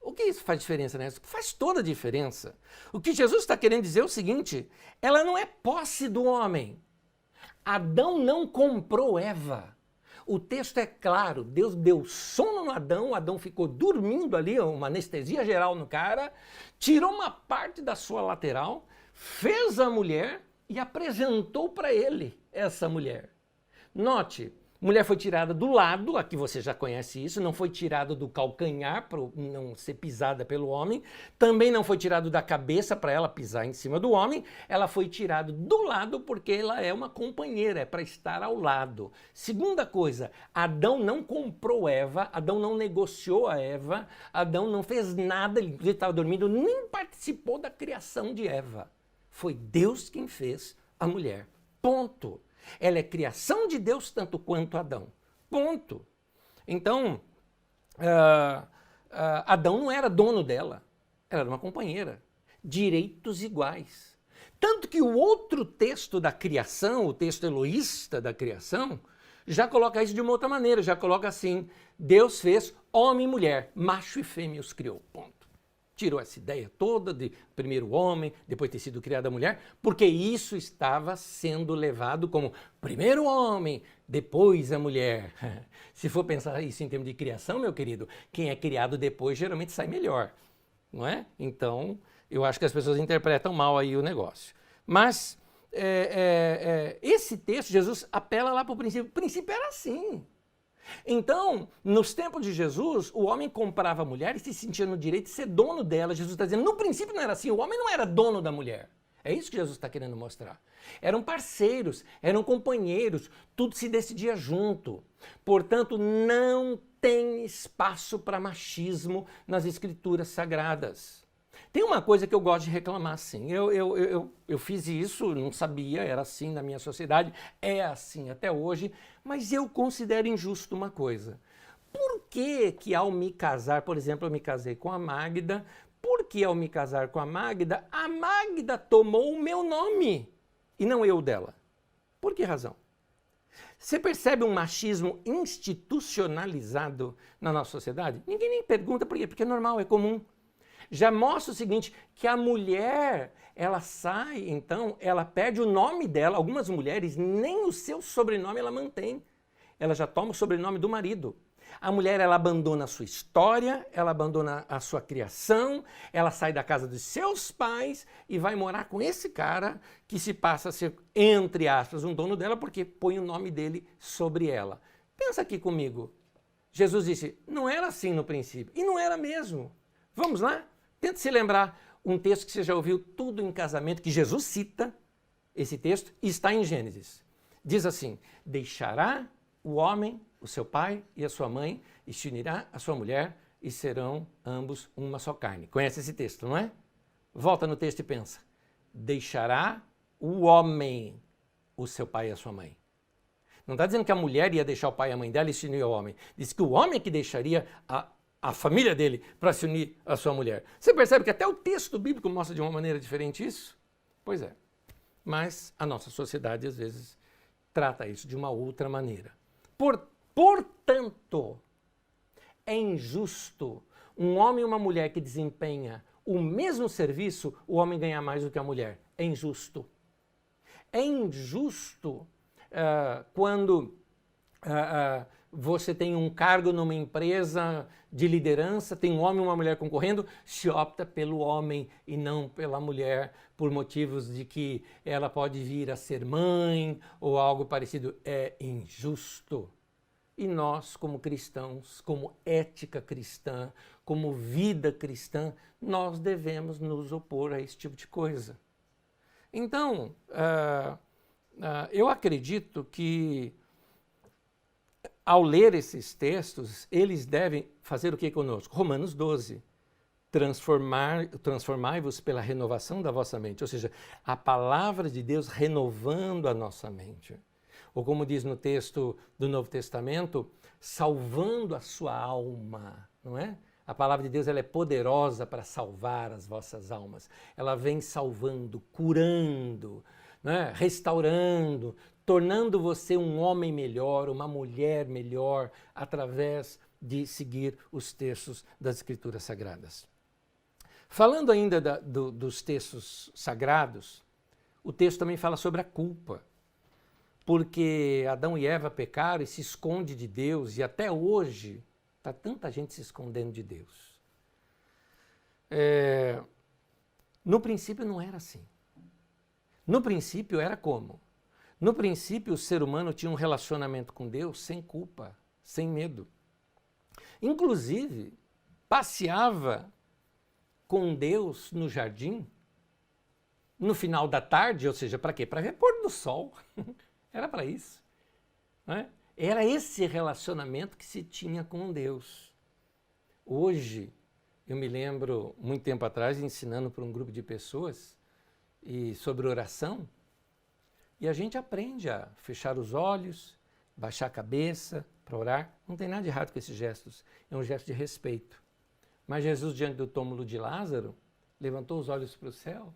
Speaker 1: O que isso faz diferença, né? Isso faz toda a diferença. O que Jesus está querendo dizer é o seguinte, ela não é posse do homem. Adão não comprou Eva. O texto é claro, Deus deu sono no Adão, o Adão ficou dormindo ali, uma anestesia geral no cara, tirou uma parte da sua lateral, fez a mulher e apresentou para ele essa mulher. Note, mulher foi tirada do lado, aqui você já conhece isso, não foi tirada do calcanhar para não ser pisada pelo homem, também não foi tirada da cabeça para ela pisar em cima do homem, ela foi tirada do lado porque ela é uma companheira, é para estar ao lado. Segunda coisa, Adão não comprou Eva, Adão não negociou a Eva, Adão não fez nada, ele estava dormindo, nem participou da criação de Eva. Foi Deus quem fez a mulher. Ponto. Ela é criação de Deus tanto quanto Adão. Ponto. Então, Adão não era dono dela. Ela era uma companheira. Direitos iguais. Tanto que o outro texto da criação, o texto eloísta da criação, já coloca isso de uma outra maneira. Já coloca assim, Deus fez homem e mulher, macho e fêmea os criou. Ponto. Tirou essa ideia toda de primeiro homem, depois ter sido criada a mulher, porque isso estava sendo levado como primeiro homem, depois a mulher. Se for pensar isso em termos de criação, meu querido, quem é criado depois geralmente sai melhor, não é? Então, eu acho que as pessoas interpretam mal aí o negócio. Mas esse texto, Jesus apela lá para o princípio. O princípio era assim. Então, nos tempos de Jesus, o homem comprava a mulher e se sentia no direito de ser dono dela. Jesus está dizendo, no princípio não era assim, o homem não era dono da mulher. É isso que Jesus está querendo mostrar. Eram parceiros, eram companheiros, tudo se decidia junto. Portanto, não tem espaço para machismo nas escrituras sagradas. Tem uma coisa que eu gosto de reclamar, sim. Eu fiz isso, não sabia, era assim na minha sociedade, é assim até hoje, mas eu considero injusto uma coisa. Por que ao me casar, por exemplo, eu me casei com a Magda, por que ao me casar com a Magda tomou o meu nome e não eu dela? Por que razão? Você percebe um machismo institucionalizado na nossa sociedade? Ninguém nem pergunta por quê, porque é normal, é comum. Já mostra o seguinte, que a mulher, ela sai, então, ela perde o nome dela. Algumas mulheres, nem o seu sobrenome ela mantém. Ela já toma o sobrenome do marido. A mulher, ela abandona a sua história, ela abandona a sua criação, ela sai da casa dos seus pais e vai morar com esse cara que se passa a ser, entre aspas, um dono dela porque põe o nome dele sobre ela. Pensa aqui comigo. Jesus disse, não era assim no princípio. E não era mesmo. Vamos lá? Tente se lembrar um texto que você já ouviu tudo em casamento, que Jesus cita esse texto, e está em Gênesis. Diz assim, deixará o homem, o seu pai e a sua mãe, e se unirá a sua mulher, e serão ambos uma só carne. Conhece esse texto, não é? Volta no texto e pensa. Deixará o homem o seu pai e a sua mãe. Não está dizendo que a mulher ia deixar o pai e a mãe dela e se unir ao homem. Diz que o homem é que deixaria a família dele para se unir à sua mulher. Você percebe que até o texto bíblico mostra de uma maneira diferente isso? Pois é. Mas a nossa sociedade, às vezes, trata isso de uma outra maneira. Portanto, é injusto um homem e uma mulher que desempenha o mesmo serviço, o homem ganhar mais do que a mulher. É injusto. É injusto quando você tem um cargo numa empresa de liderança, tem um homem e uma mulher concorrendo, se opta pelo homem e não pela mulher, por motivos de que ela pode vir a ser mãe ou algo parecido. É injusto. E nós, como cristãos, como ética cristã, como vida cristã, nós devemos nos opor a esse tipo de coisa. Então, eu acredito que, ao ler esses textos, eles devem fazer o que conosco? Romanos 12. Transformai-vos pela renovação da vossa mente. Ou seja, a palavra de Deus renovando a nossa mente. Ou como diz no texto do Novo Testamento, salvando a sua alma, não é? A palavra de Deus ela é poderosa para salvar as vossas almas. Ela vem salvando, curando, né? Restaurando, tornando você um homem melhor, uma mulher melhor, através de seguir os textos das Escrituras Sagradas. Falando ainda dos textos sagrados, o texto também fala sobre a culpa. Porque Adão e Eva pecaram e se esconde de Deus, e até hoje está tanta gente se escondendo de Deus. No princípio não era assim. No princípio era como? No princípio o ser humano tinha um relacionamento com Deus sem culpa, sem medo. Inclusive, passeava com Deus no jardim, no final da tarde, ou seja, para quê? Para ver pôr do sol. Era para isso. Né? Era esse relacionamento que se tinha com Deus. Hoje, eu me lembro, muito tempo atrás, ensinando para um grupo de pessoas sobre oração, e a gente aprende a fechar os olhos, baixar a cabeça para orar. Não tem nada de errado com esses gestos, é um gesto de respeito. Mas Jesus, diante do túmulo de Lázaro, levantou os olhos para o céu,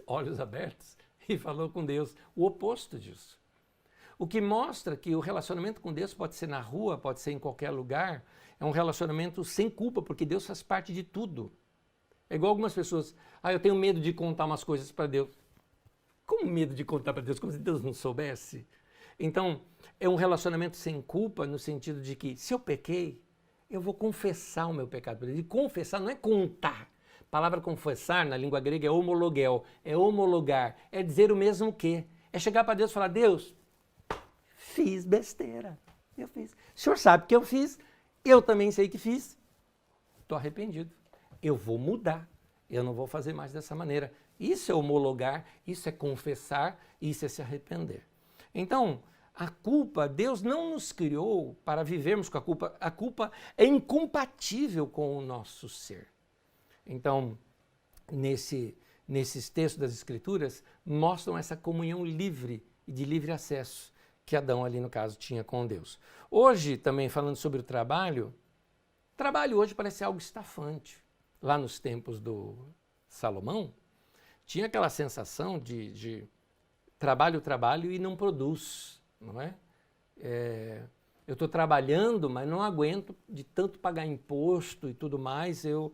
Speaker 1: olhos abertos, e falou com Deus, o oposto disso. O que mostra que o relacionamento com Deus pode ser na rua, pode ser em qualquer lugar, é um relacionamento sem culpa, porque Deus faz parte de tudo. É igual algumas pessoas, eu tenho medo de contar umas coisas para Deus. Como medo de contar para Deus? Como se Deus não soubesse? Então, é um relacionamento sem culpa no sentido de que, se eu pequei, eu vou confessar o meu pecado para Deus. E confessar não é contar. A palavra confessar, na língua grega, é homologel, é homologar, é dizer o mesmo que. É chegar para Deus e falar, Deus, fiz besteira, eu fiz. O senhor sabe que eu fiz, eu também sei que fiz. Estou arrependido, eu vou mudar, eu não vou fazer mais dessa maneira. Isso é homologar, isso é confessar, isso é se arrepender. Então, a culpa, Deus não nos criou para vivermos com a culpa. A culpa é incompatível com o nosso ser. Então, nesses textos das Escrituras, mostram essa comunhão livre e de livre acesso que Adão ali, no caso, tinha com Deus. Hoje, também falando sobre o trabalho hoje parece algo estafante. Lá nos tempos do Salomão, tinha aquela sensação de trabalho e não produz, não é? Eu estou trabalhando, mas não aguento de tanto pagar imposto e tudo mais. Eu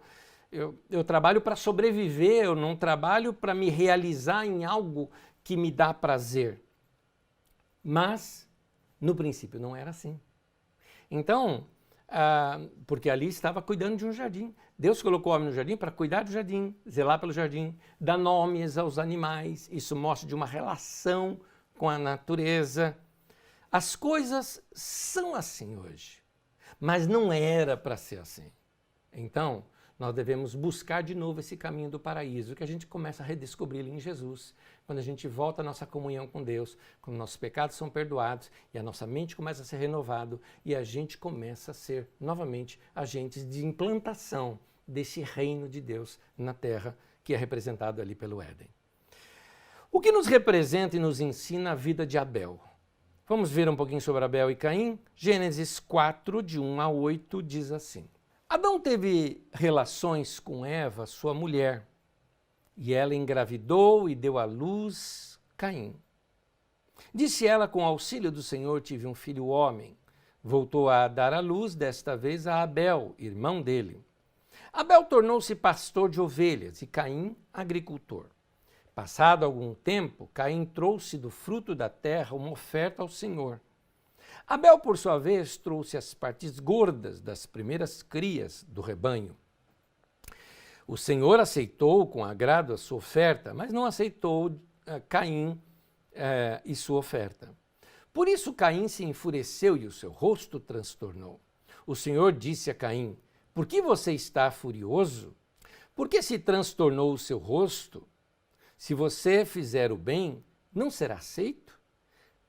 Speaker 1: trabalho para sobreviver, eu não trabalho para me realizar em algo que me dá prazer. Mas, no princípio, não era assim. Então, porque ali estava cuidando de um jardim. Deus colocou o homem no jardim para cuidar do jardim, zelar pelo jardim, dar nomes aos animais. Isso mostra de uma relação com a natureza. As coisas são assim hoje, mas não era para ser assim. Então, Nós devemos buscar de novo esse caminho do paraíso, que a gente começa a redescobri-lo em Jesus, quando a gente volta à nossa comunhão com Deus, quando nossos pecados são perdoados e a nossa mente começa a ser renovada e a gente começa a ser novamente agentes de implantação desse reino de Deus na terra, que é representado ali pelo Éden. O que nos representa e nos ensina a vida de Abel? Vamos ver um pouquinho sobre Abel e Caim? Gênesis 4, de 1 a 8, diz assim. Adão teve relações com Eva, sua mulher, e ela engravidou e deu à luz Caim. Disse ela, com auxílio do Senhor, tive um filho homem. Voltou a dar à luz, desta vez a Abel, irmão dele. Abel tornou-se pastor de ovelhas e Caim, agricultor. Passado algum tempo, Caim trouxe do fruto da terra uma oferta ao Senhor. Abel, por sua vez, trouxe as partes gordas das primeiras crias do rebanho. O Senhor aceitou com agrado a sua oferta, mas não aceitou Caim e sua oferta. Por isso Caim se enfureceu e o seu rosto transtornou. O Senhor disse a Caim, por que você está furioso? Por que se transtornou o seu rosto? Se você fizer o bem, não será aceito?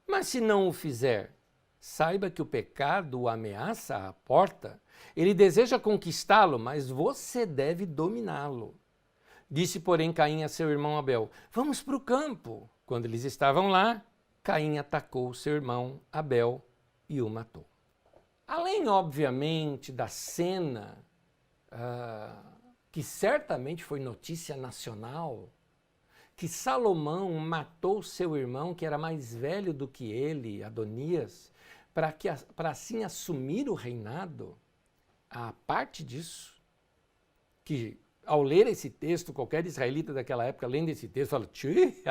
Speaker 1: Mas se não o fizer, saiba que o pecado o ameaça à porta. Ele deseja conquistá-lo, mas você deve dominá-lo. Disse, porém, Caim a seu irmão Abel, vamos para o campo. Quando eles estavam lá, Caim atacou seu irmão Abel e o matou. Além, obviamente, da cena que certamente foi notícia nacional, que Salomão matou seu irmão, que era mais velho do que ele, Adonias, para assim assumir o reinado, a parte disso, que ao ler esse texto, qualquer israelita daquela época lendo esse texto, fala,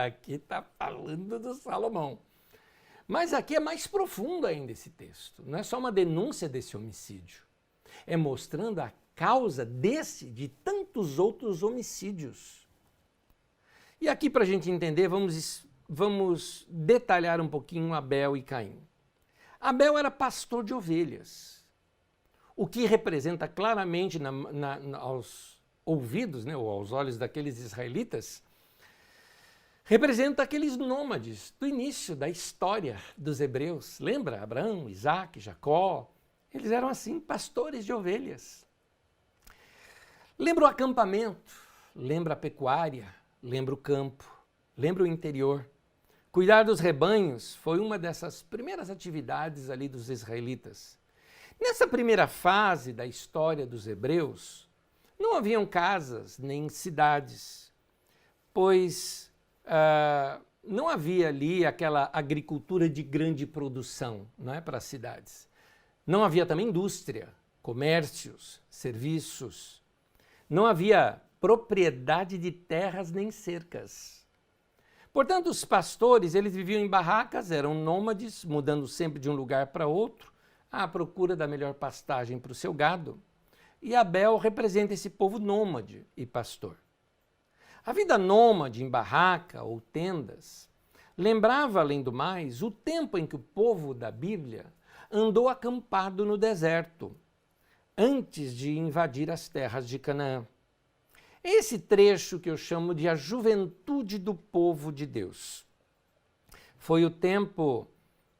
Speaker 1: aqui está falando do Salomão. Mas aqui é mais profundo ainda esse texto, não é só uma denúncia desse homicídio, é mostrando a causa de tantos outros homicídios. E aqui, para a gente entender, vamos detalhar um pouquinho Abel e Caim. Abel era pastor de ovelhas, o que representa claramente aos ouvidos, né, ou aos olhos daqueles israelitas, representa aqueles nômades do início da história dos hebreus. Lembra? Abraão, Isaac, Jacó, eles eram assim, pastores de ovelhas. Lembra o acampamento, lembra a pecuária, lembra o campo, lembra o interior. Cuidar dos rebanhos foi uma dessas primeiras atividades ali dos israelitas. Nessa primeira fase da história dos hebreus, não haviam casas nem cidades, pois não havia ali aquela agricultura de grande produção, não é, para as cidades. Não havia também indústria, comércios, serviços. Não havia propriedade de terras nem cercas. Portanto, os pastores, eles viviam em barracas, eram nômades, mudando sempre de um lugar para outro, à procura da melhor pastagem para o seu gado. E Abel representa esse povo nômade e pastor. A vida nômade em barraca ou tendas lembrava, além do mais, o tempo em que o povo da Bíblia andou acampado no deserto, antes de invadir as terras de Canaã. Esse trecho que eu chamo de a juventude do povo de Deus. Foi o tempo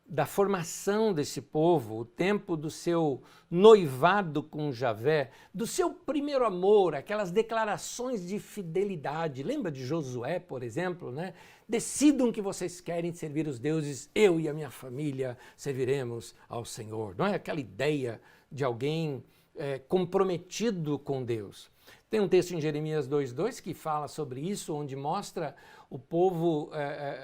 Speaker 1: da formação desse povo, o tempo do seu noivado com Javé, do seu primeiro amor, aquelas declarações de fidelidade. Lembra de Josué, por exemplo, né? Decidam que vocês querem servir os deuses, eu e a minha família serviremos ao Senhor. Não é aquela ideia de alguém comprometido com Deus. Tem um texto em Jeremias 2:2 que fala sobre isso, onde mostra o povo,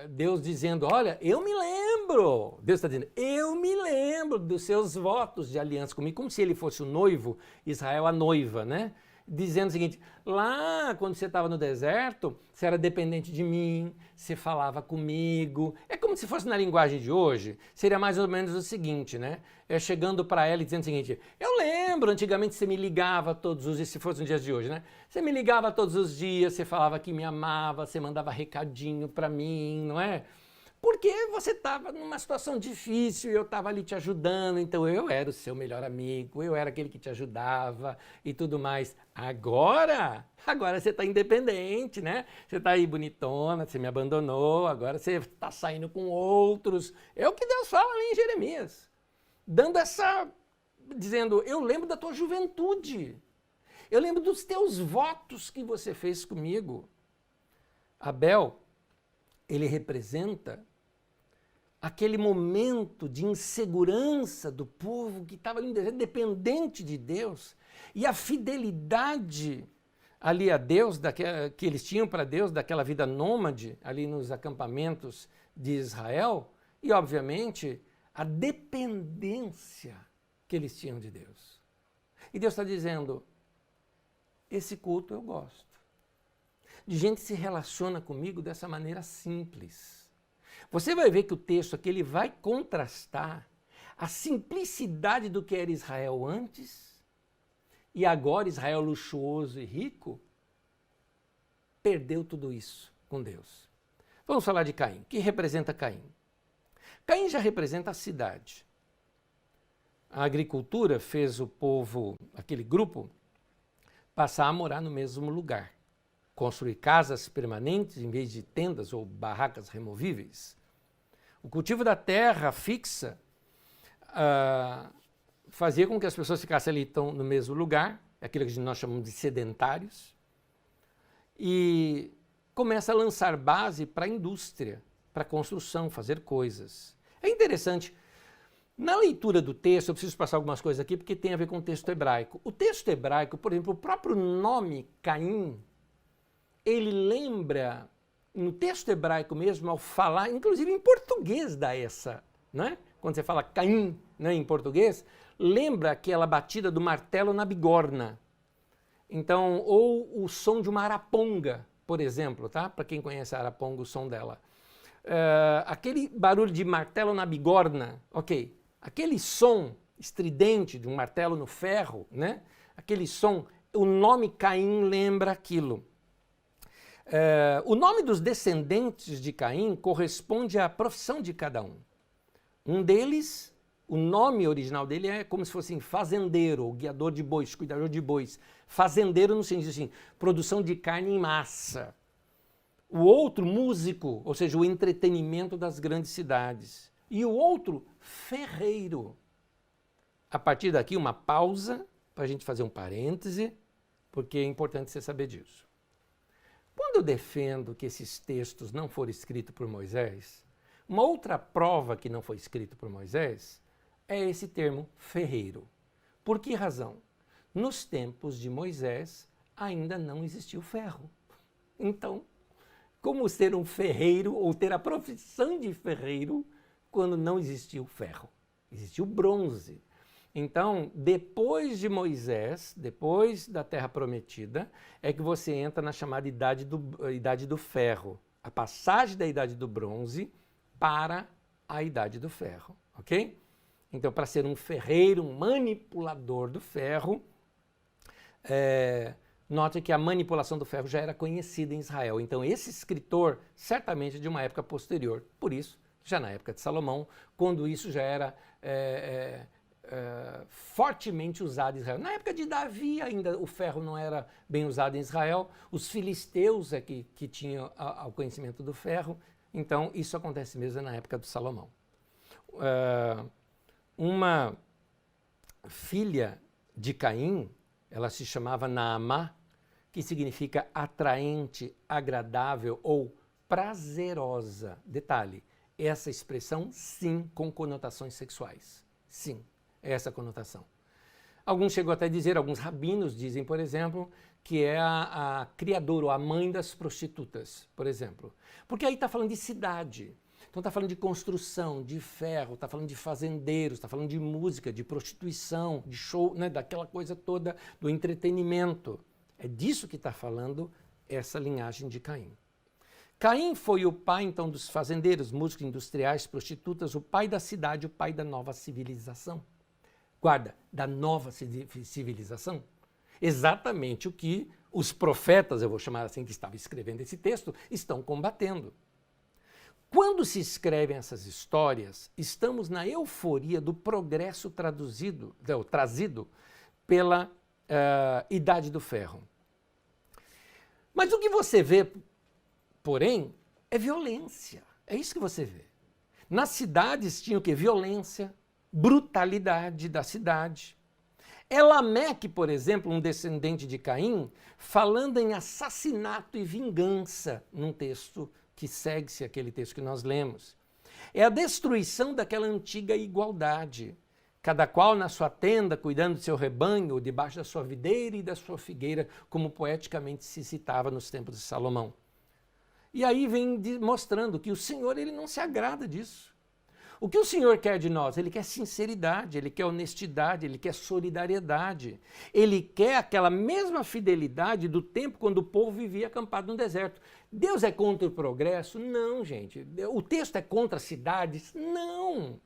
Speaker 1: Deus dizendo, olha, eu me lembro, Deus está dizendo, eu me lembro dos seus votos de aliança comigo, como se ele fosse o noivo, Israel a noiva, né? Dizendo o seguinte, lá quando você estava no deserto, você era dependente de mim, você falava comigo. É como se fosse na linguagem de hoje, seria mais ou menos o seguinte, né? Chegando para ela e dizendo o seguinte, eu lembro, antigamente você me ligava todos os dias, se fosse nos dias de hoje, né? Você me ligava todos os dias, você falava que me amava, você mandava recadinho para mim, não é? Porque você estava numa situação difícil e eu estava ali te ajudando, então eu era o seu melhor amigo, eu era aquele que te ajudava e tudo mais. Agora você está independente, né? Você está aí bonitona, você me abandonou, agora você está saindo com outros. É o que Deus fala ali em Jeremias, dizendo, eu lembro da tua juventude, eu lembro dos teus votos que você fez comigo. Abel, ele representa aquele momento de insegurança do povo que estava ali no deserto, dependente de Deus, e a fidelidade ali a Deus, que eles tinham para Deus, daquela vida nômade ali nos acampamentos de Israel, e obviamente a dependência que eles tinham de Deus. E Deus está dizendo, esse culto eu gosto. De gente que se relaciona comigo dessa maneira simples. Você vai ver que o texto aqui ele vai contrastar a simplicidade do que era Israel antes e agora Israel luxuoso e rico perdeu tudo isso com Deus. Vamos falar de Caim. O que representa Caim? Caim já representa a cidade. A agricultura fez o povo, aquele grupo, passar a morar no mesmo lugar. Construir casas permanentes em vez de tendas ou barracas removíveis. O cultivo da terra fixa fazia com que as pessoas ficassem ali no mesmo lugar, aquilo que nós chamamos de sedentários, e começa a lançar base para a indústria, para a construção, fazer coisas. É interessante, na leitura do texto, eu preciso passar algumas coisas aqui porque tem a ver com o texto hebraico. O texto hebraico, por exemplo, o próprio nome Caim, ele lembra, no texto hebraico mesmo, ao falar, inclusive em português dá essa, né? Quando você fala Caim, né, em português, lembra aquela batida do martelo na bigorna. Então, ou o som de uma araponga, por exemplo, tá? Para quem conhece a araponga, o som dela. Aquele barulho de martelo na bigorna, ok. Aquele som estridente de um martelo no ferro, né? Aquele som, o nome Caim lembra aquilo. O nome dos descendentes de Caim corresponde à profissão de cada um. Um deles, o nome original dele é como se fosse fazendeiro, ou guiador de bois, cuidador de bois. Fazendeiro no sentido assim, produção de carne em massa. O outro, músico, ou seja, o entretenimento das grandes cidades. E o outro, ferreiro. A partir daqui, uma pausa, para a gente fazer um parêntese, porque é importante você saber disso. Quando eu defendo que esses textos não foram escritos por Moisés, uma outra prova que não foi escrito por Moisés é esse termo ferreiro. Por que razão? Nos tempos de Moisés ainda não existiu ferro. Então, como ser um ferreiro ou ter a profissão de ferreiro quando não existiu ferro? Existiu bronze. Então, depois de Moisés, depois da Terra Prometida, é que você entra na chamada Idade do Ferro. A passagem da Idade do Bronze para a Idade do Ferro, ok? Então, para ser um ferreiro, um manipulador do ferro, note que a manipulação do ferro já era conhecida em Israel. Então, esse escritor, certamente é de uma época posterior. Por isso, já na época de Salomão, quando isso já era fortemente usado em Israel. Na época de Davi ainda o ferro não era bem usado em Israel, os filisteus é que tinham o conhecimento do ferro, então isso acontece mesmo na época de Salomão. Uma filha de Caim, ela se chamava Naamá, que significa atraente, agradável ou prazerosa. Detalhe, essa expressão sim com conotações sexuais, sim. Essa conotação. Alguns chegam até a dizer, alguns rabinos dizem, por exemplo, que é a criadora ou a mãe das prostitutas, por exemplo. Porque aí está falando de cidade, então está falando de construção, de ferro, está falando de fazendeiros, está falando de música, de prostituição, de show, né, daquela coisa toda do entretenimento. É disso que está falando essa linhagem de Caim. Caim foi o pai, então, dos fazendeiros, músicos industriais, prostitutas, o pai da cidade, o pai da nova civilização. Guarda, da nova civilização. Exatamente o que os profetas, eu vou chamar assim, que estavam escrevendo esse texto, estão combatendo. Quando se escrevem essas histórias, estamos na euforia do progresso trazido pela Idade do Ferro. Mas o que você vê, porém, é violência. É isso que você vê. Nas cidades tinha o quê? Violência, brutalidade da cidade. É Lameque, por exemplo, um descendente de Caim, falando em assassinato e vingança num texto que segue-se aquele texto que nós lemos. É a destruição daquela antiga igualdade. Cada qual na sua tenda, cuidando do seu rebanho, ou debaixo da sua videira e da sua figueira, como poeticamente se citava nos tempos de Salomão. E aí vem mostrando que o Senhor ele não se agrada disso. O que o Senhor quer de nós? Ele quer sinceridade, Ele quer honestidade, Ele quer solidariedade. Ele quer aquela mesma fidelidade do tempo quando o povo vivia acampado no deserto. Deus é contra o progresso? Não, gente. O texto é contra as cidades? Não.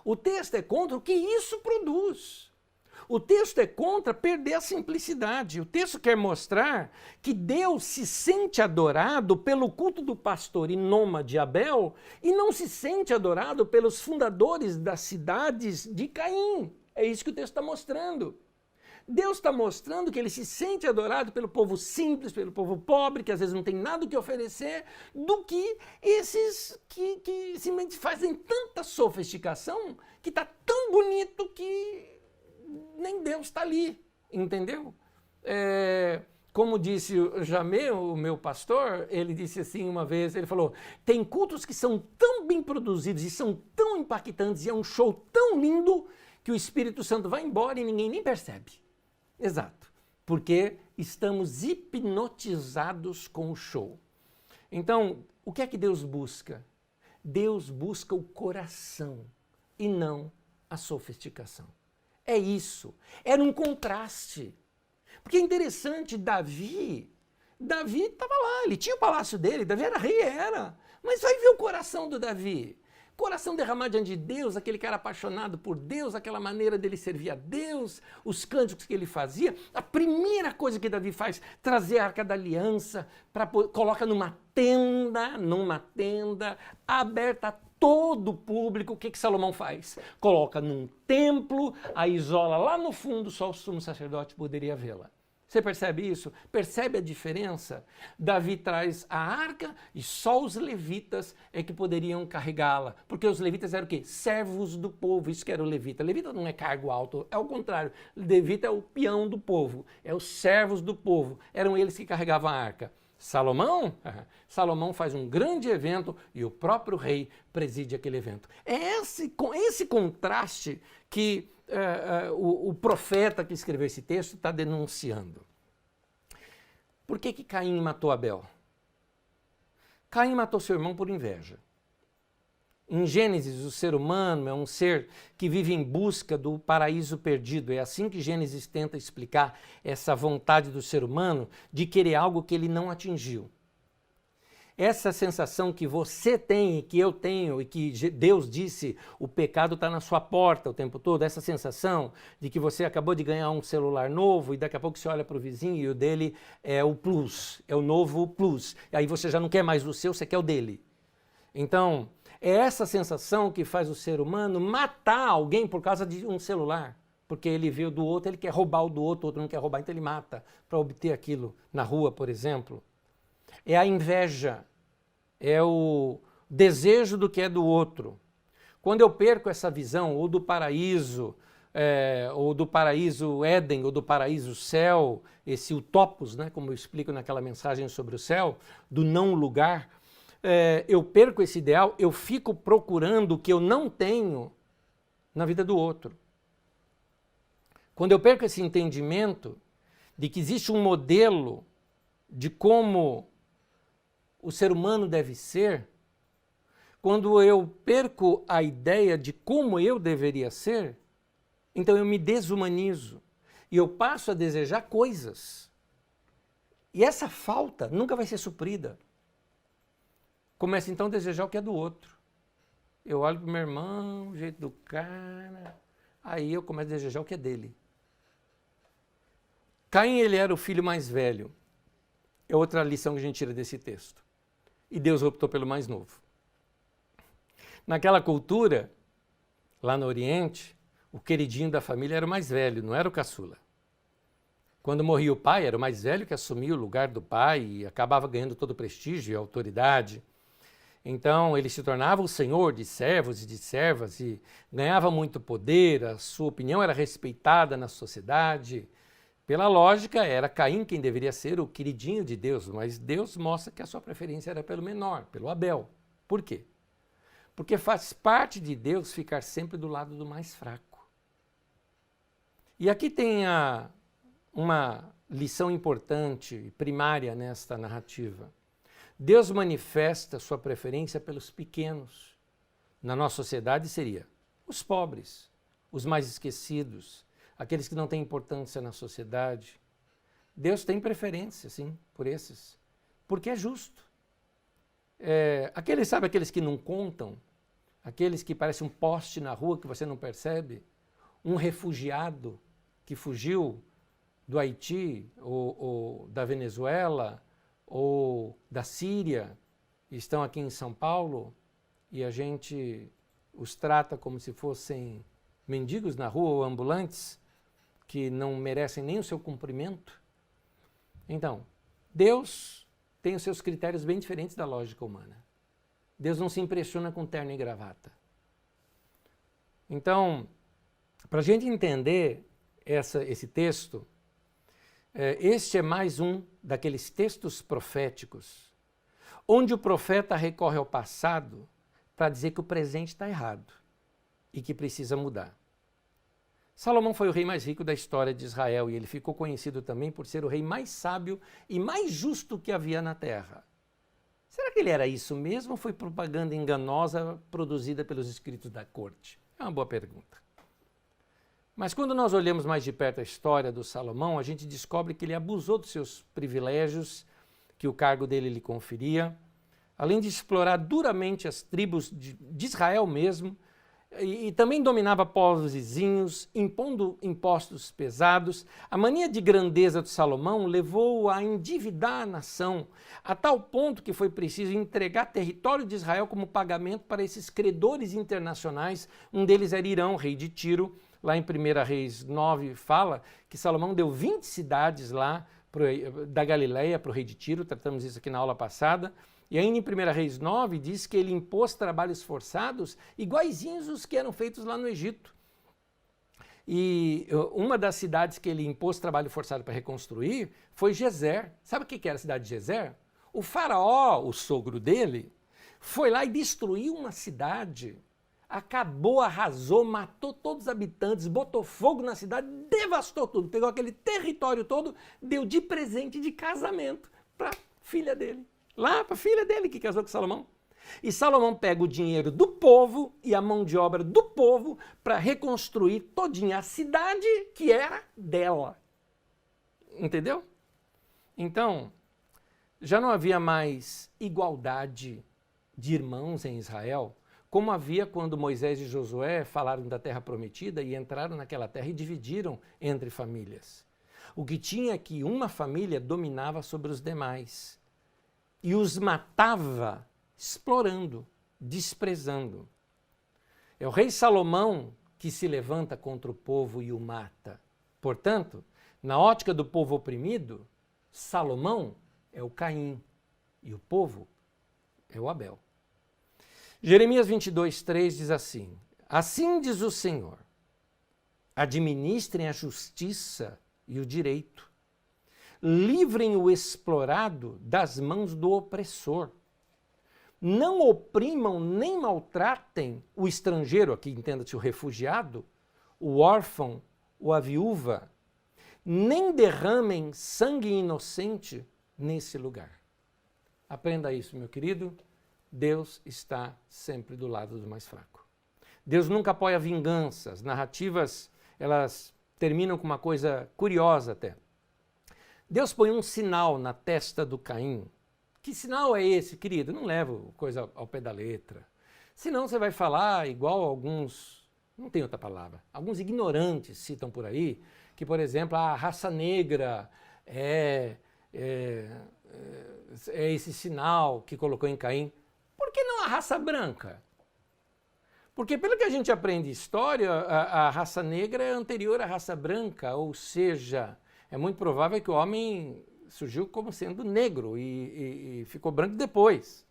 Speaker 1: O texto é contra o que isso produz. O texto é contra perder a simplicidade. O texto quer mostrar que Deus se sente adorado pelo culto do pastor e nômade Abel e não se sente adorado pelos fundadores das cidades de Caim. É isso que o texto está mostrando. Deus está mostrando que ele se sente adorado pelo povo simples, pelo povo pobre, que às vezes não tem nada o que oferecer, do que esses que simplesmente fazem tanta sofisticação que está tão bonito que nem Deus está ali, entendeu? Como disse o Jamê, o meu pastor, ele disse assim uma vez, ele falou, tem cultos que são tão bem produzidos e são tão impactantes e é um show tão lindo que o Espírito Santo vai embora e ninguém nem percebe. Exato, porque estamos hipnotizados com o show. Então, o que é que Deus busca? Deus busca o coração e não a sofisticação. É isso, era um contraste. Porque é interessante, Davi estava lá, ele tinha o palácio dele, Davi era rei, mas vai ver o coração do Davi. Coração derramado diante de Deus, aquele cara apaixonado por Deus, aquela maneira dele servir a Deus, os cânticos que ele fazia. A primeira coisa que Davi faz, trazer a Arca da Aliança, coloca numa tenda aberta a todo o público. O que Salomão faz? Coloca num templo, a isola lá no fundo, só o sumo sacerdote poderia vê-la. Você percebe isso? Percebe a diferença? Davi traz a arca e só os levitas é que poderiam carregá-la. Porque os levitas eram o quê? Servos do povo, isso que era o levita. Levita não é cargo alto, é o contrário. Levita é o peão do povo, é os servos do povo. Eram eles que carregavam a arca. Salomão faz um grande evento e o próprio rei preside aquele evento. É com esse contraste que o profeta que escreveu esse texto está denunciando. Por que Caim matou Abel? Caim matou seu irmão por inveja. Em Gênesis, o ser humano é um ser que vive em busca do paraíso perdido. É assim que Gênesis tenta explicar essa vontade do ser humano de querer algo que ele não atingiu. Essa sensação que você tem e que eu tenho e que Deus disse, o pecado está na sua porta o tempo todo, essa sensação de que você acabou de ganhar um celular novo e daqui a pouco você olha para o vizinho e o dele é o Plus, é o novo Plus. E aí você já não quer mais o seu, você quer o dele. Então, é essa sensação que faz o ser humano matar alguém por causa de um celular. Porque ele vê o do outro, ele quer roubar o do outro, o outro não quer roubar, então ele mata para obter aquilo na rua, por exemplo. É a inveja, é o desejo do que é do outro. Quando eu perco essa visão, ou do paraíso Éden, ou do paraíso céu, esse utopos, né, como eu explico naquela mensagem sobre o céu, do não lugar, eu perco esse ideal, eu fico procurando o que eu não tenho na vida do outro. Quando eu perco esse entendimento de que existe um modelo de como o ser humano deve ser, quando eu perco a ideia de como eu deveria ser, então eu me desumanizo e eu passo a desejar coisas. E essa falta nunca vai ser suprida. Começo então a desejar o que é do outro. Eu olho para o meu irmão, o jeito do cara, aí eu começo a desejar o que é dele. Caim, ele era o filho mais velho. É outra lição que a gente tira desse texto. E Deus optou pelo mais novo. Naquela cultura, lá no Oriente, o queridinho da família era o mais velho, não era o caçula. Quando morria o pai, era o mais velho que assumia o lugar do pai e acabava ganhando todo o prestígio e autoridade. Então, ele se tornava o senhor de servos e de servas e ganhava muito poder, a sua opinião era respeitada na sociedade. Pela lógica, era Caim quem deveria ser o queridinho de Deus, mas Deus mostra que a sua preferência era pelo menor, pelo Abel. Por quê? Porque faz parte de Deus ficar sempre do lado do mais fraco. E aqui tem uma lição importante, primária nesta narrativa. Deus manifesta sua preferência pelos pequenos. Na nossa sociedade seria os pobres, os mais esquecidos, aqueles que não têm importância na sociedade. Deus tem preferência, sim, por esses, porque é justo. Sabe aqueles que não contam? Aqueles que parecem um poste na rua que você não percebe? Um refugiado que fugiu do Haiti ou da Venezuela ou da Síria, estão aqui em São Paulo e a gente os trata como se fossem mendigos na rua ou ambulantes que não merecem nem o seu cumprimento. Então, Deus tem os seus critérios bem diferentes da lógica humana. Deus não se impressiona com terno e gravata. Então, para a gente entender esse texto, este é mais um daqueles textos proféticos, onde o profeta recorre ao passado para dizer que o presente está errado e que precisa mudar. Salomão foi o rei mais rico da história de Israel e ele ficou conhecido também por ser o rei mais sábio e mais justo que havia na terra. Será que ele era isso mesmo ou foi propaganda enganosa produzida pelos escritos da corte? É uma boa pergunta. Mas quando nós olhamos mais de perto a história do Salomão, a gente descobre que ele abusou dos seus privilégios que o cargo dele lhe conferia, além de explorar duramente as tribos de Israel mesmo, e também dominava povos vizinhos, impondo impostos pesados. A mania de grandeza de Salomão levou-o a endividar a nação, a tal ponto que foi preciso entregar território de Israel como pagamento para esses credores internacionais. Um deles era Irão, rei de Tiro. Lá em 1 Reis 9 fala que Salomão deu 20 cidades lá da Galileia para o rei de Tiro, tratamos isso aqui na aula passada. E ainda em 1 Reis 9 diz que ele impôs trabalhos forçados iguaizinhos os que eram feitos lá no Egito. E uma das cidades que ele impôs trabalho forçado para reconstruir foi Gezer. Sabe o que era a cidade de Gezer? O faraó, o sogro dele, foi lá e destruiu uma cidade, acabou, arrasou, matou todos os habitantes, botou fogo na cidade, devastou tudo, pegou aquele território todo, deu de presente de casamento para a filha dele. Lá para a filha dele que casou com Salomão. E Salomão pega o dinheiro do povo e a mão de obra do povo para reconstruir todinha a cidade que era dela. Entendeu? Então, já não havia mais igualdade de irmãos em Israel, como havia quando Moisés e Josué falaram da terra prometida e entraram naquela terra e dividiram entre famílias. O que tinha é que uma família dominava sobre os demais e os matava explorando, desprezando. É o rei Salomão que se levanta contra o povo e o mata. Portanto, na ótica do povo oprimido, Salomão é o Caim e o povo é o Abel. Jeremias 22:3 diz assim: assim diz o Senhor, administrem a justiça e o direito, livrem o explorado das mãos do opressor. Não oprimam nem maltratem o estrangeiro, aqui entenda-se o refugiado, o órfão ou a viúva, nem derramem sangue inocente nesse lugar. Aprenda isso, meu querido. Deus está sempre do lado do mais fraco. Deus nunca apoia vingança. As narrativas, elas terminam com uma coisa curiosa até. Deus põe um sinal na testa do Caim. Que sinal é esse, querido? Não leva coisa ao pé da letra. Senão você vai falar igual alguns, não tem outra palavra, alguns ignorantes citam por aí, que, por exemplo, a raça negra é esse sinal que colocou em Caim. Por que não a raça branca? Porque pelo que a gente aprende história, a raça negra é anterior à raça branca, ou seja, é muito provável que o homem surgiu como sendo negro e ficou branco depois.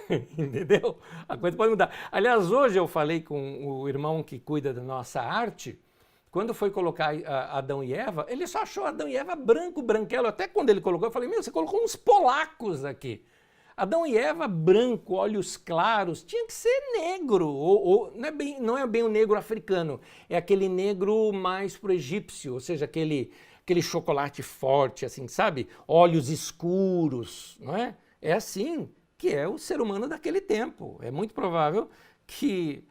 Speaker 1: Entendeu? A coisa pode mudar. Aliás, hoje eu falei com o irmão que cuida da nossa arte, quando foi colocar Adão e Eva, ele só achou Adão e Eva branco, branquelo. Até quando ele colocou, eu falei, meu, você colocou uns polacos aqui. Adão e Eva branco, olhos claros, tinha que ser negro, ou não é bem o negro africano, é aquele negro mais pro egípcio, ou seja, aquele chocolate forte, assim, sabe? Olhos escuros, não é? É assim que é o ser humano daquele tempo. É muito provável que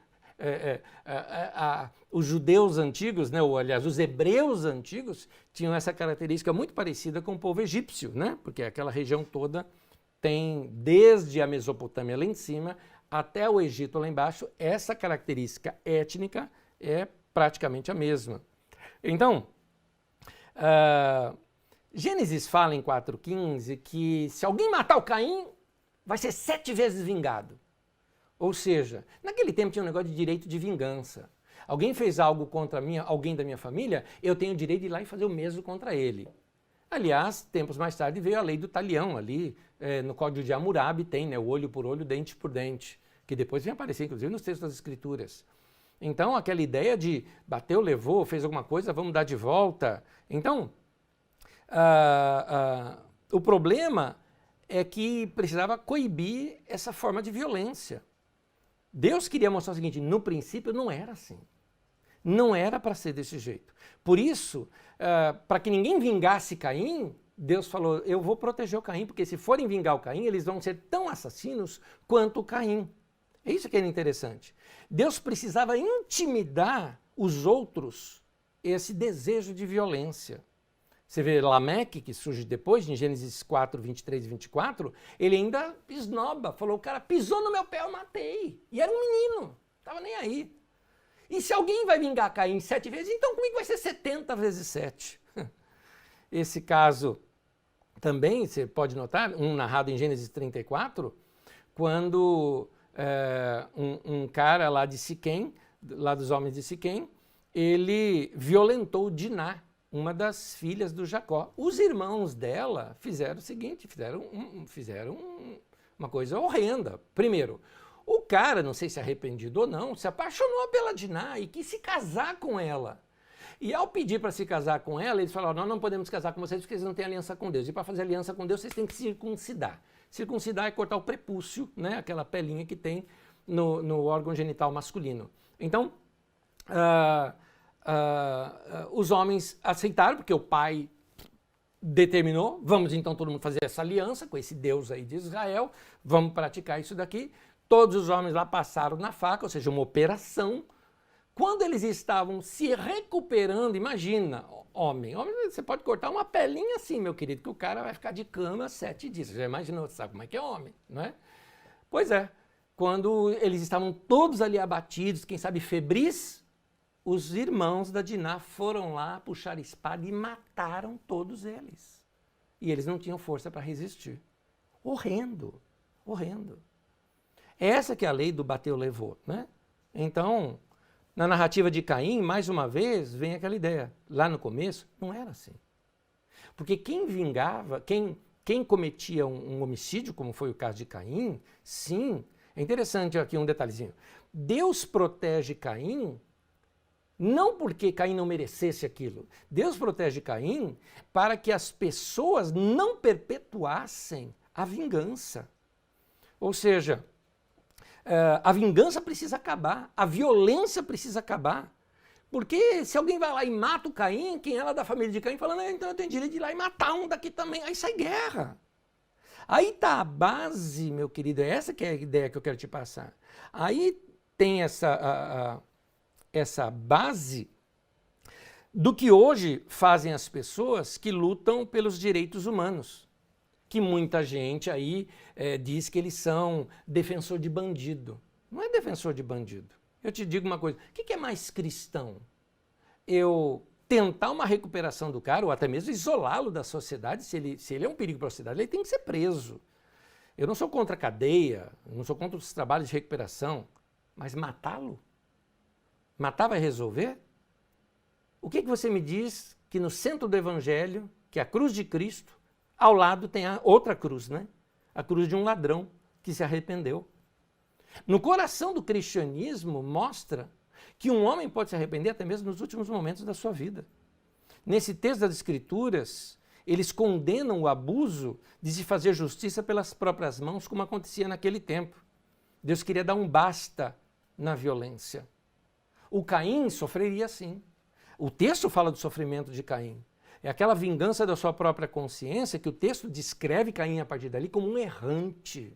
Speaker 1: os judeus antigos, né, ou aliás, os hebreus antigos, tinham essa característica muito parecida com o povo egípcio, né? Porque aquela região toda tem, desde a Mesopotâmia lá em cima até o Egito lá embaixo, essa característica étnica é praticamente a mesma. Então, Gênesis fala em 4,15 que se alguém matar o Caim, vai ser 7 vezes vingado. Ou seja, naquele tempo tinha um negócio de direito de vingança. Alguém fez algo contra alguém da minha família, eu tenho o direito de ir lá e fazer o mesmo contra ele. Aliás, tempos mais tarde veio a lei do talião ali, no Código de Hammurabi tem, né, o olho por olho, dente por dente, que depois vem aparecer, inclusive, nos textos das Escrituras. Então, aquela ideia de bateu, levou, fez alguma coisa, vamos dar de volta. Então, o problema é que precisava coibir essa forma de violência. Deus queria mostrar o seguinte, no princípio não era assim. Não era para ser desse jeito. Por isso, para que ninguém vingasse Caim, Deus falou, eu vou proteger o Caim, porque se forem vingar o Caim, eles vão ser tão assassinos quanto o Caim. É isso que era interessante. Deus precisava intimidar os outros esse desejo de violência. Você vê Lameque, que surge depois, em Gênesis 4, 23 e 24, ele ainda esnoba, falou, o cara pisou no meu pé, eu matei. E era um menino, estava nem aí. E se alguém vai vingar Caim 7 vezes, então comigo vai ser 70 vezes 7. Esse caso também, você pode notar, um narrado em Gênesis 34, quando um cara lá de Siquém, lá dos homens de Siquém, ele violentou Diná, uma das filhas do Jacó. Os irmãos dela fizeram o seguinte, fizeram uma coisa horrenda. Primeiro, o cara, não sei se arrependido ou não, se apaixonou pela Diná e quis se casar com ela. E ao pedir para se casar com ela, eles falaram, nós não podemos casar com vocês porque eles não têm aliança com Deus. E para fazer aliança com Deus, vocês têm que circuncidar. Circuncidar é cortar o prepúcio, né? Aquela pelinha que tem no órgão genital masculino. Então, os homens aceitaram, porque o pai determinou, vamos então todo mundo fazer essa aliança com esse Deus aí de Israel, vamos praticar isso daqui. Todos os homens lá passaram na faca, ou seja, uma operação. Quando eles estavam se recuperando, imagina, homem, você pode cortar uma pelinha assim, meu querido, que o cara vai ficar de cama 7 dias. Você já imaginou, sabe como é que é homem, não é? Pois é, quando eles estavam todos ali abatidos, quem sabe febris, os irmãos da Diná foram lá, puxaram a espada e mataram todos eles. E eles não tinham força para resistir. Horrendo, horrendo. Essa que é a lei do bateu, levou, né? Então, na narrativa de Caim, mais uma vez, vem aquela ideia. Lá no começo, não era assim. Porque quem vingava, quem cometia um homicídio, como foi o caso de Caim, sim, é interessante aqui um detalhezinho. Deus protege Caim não porque Caim não merecesse aquilo. Deus protege Caim para que as pessoas não perpetuassem a vingança. Ou seja, a vingança precisa acabar, a violência precisa acabar. Porque se alguém vai lá e mata o Caim, quem é lá da família de Caim fala, não, então eu tenho direito de ir lá e matar um daqui também, aí sai guerra. Aí está a base, meu querido, essa que é a ideia que eu quero te passar. Aí tem essa base do que hoje fazem as pessoas que lutam pelos direitos humanos. Que muita gente aí diz que eles são defensor de bandido. Não é defensor de bandido. Eu te digo uma coisa, o que é mais cristão? Eu tentar uma recuperação do cara, ou até mesmo isolá-lo da sociedade, se ele é um perigo para a sociedade, ele tem que ser preso. Eu não sou contra a cadeia, não sou contra os trabalhos de recuperação. Mas matá-lo? Matar vai resolver? O que você me diz que no centro do Evangelho, que é a cruz de Cristo, ao lado tem a outra cruz, né? A cruz de um ladrão que se arrependeu. No coração do cristianismo mostra que um homem pode se arrepender até mesmo nos últimos momentos da sua vida. Nesse texto das Escrituras, eles condenam o abuso de se fazer justiça pelas próprias mãos, como acontecia naquele tempo. Deus queria dar um basta na violência. O Caim sofreria assim. O texto fala do sofrimento de Caim. É aquela vingança da sua própria consciência que o texto descreve Caim a partir dali como um errante.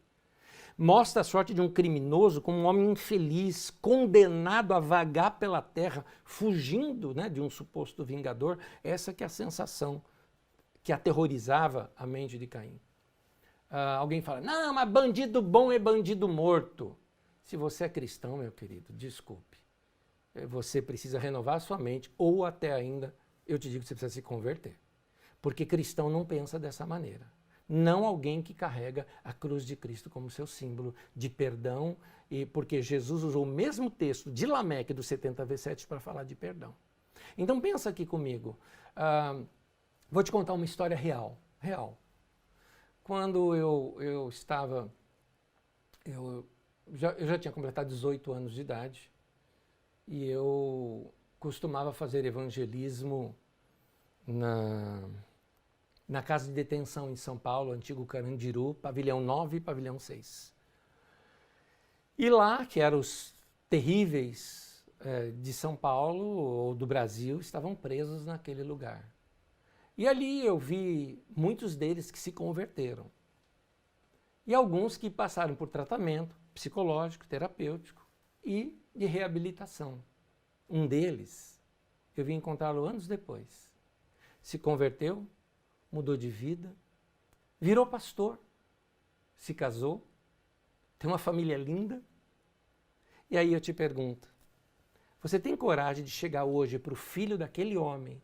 Speaker 1: Mostra a sorte de um criminoso como um homem infeliz, condenado a vagar pela terra, fugindo, né, de um suposto vingador. Essa que é a sensação que aterrorizava a mente de Caim. Alguém fala, não, mas bandido bom é bandido morto. Se você é cristão, meu querido, desculpe. Você precisa renovar a sua mente, ou até ainda, eu te digo que você precisa se converter. Porque cristão não pensa dessa maneira. Não alguém que carrega a cruz de Cristo como seu símbolo de perdão, e porque Jesus usou o mesmo texto de Lameque dos 70 V7 para falar de perdão. Então pensa aqui comigo. Vou te contar uma história real. Quando eu já tinha completado 18 anos de idade e eu costumava fazer evangelismo na casa de detenção em São Paulo, antigo Carandiru, pavilhão 9 e pavilhão 6. E lá, que eram os terríveis de São Paulo ou do Brasil, estavam presos naquele lugar. E ali eu vi muitos deles que se converteram. E alguns que passaram por tratamento psicológico, terapêutico e de reabilitação. Um deles, eu vim encontrá-lo anos depois. Se converteu, mudou de vida, virou pastor, se casou, tem uma família linda. E aí eu te pergunto, você tem coragem de chegar hoje para o filho daquele homem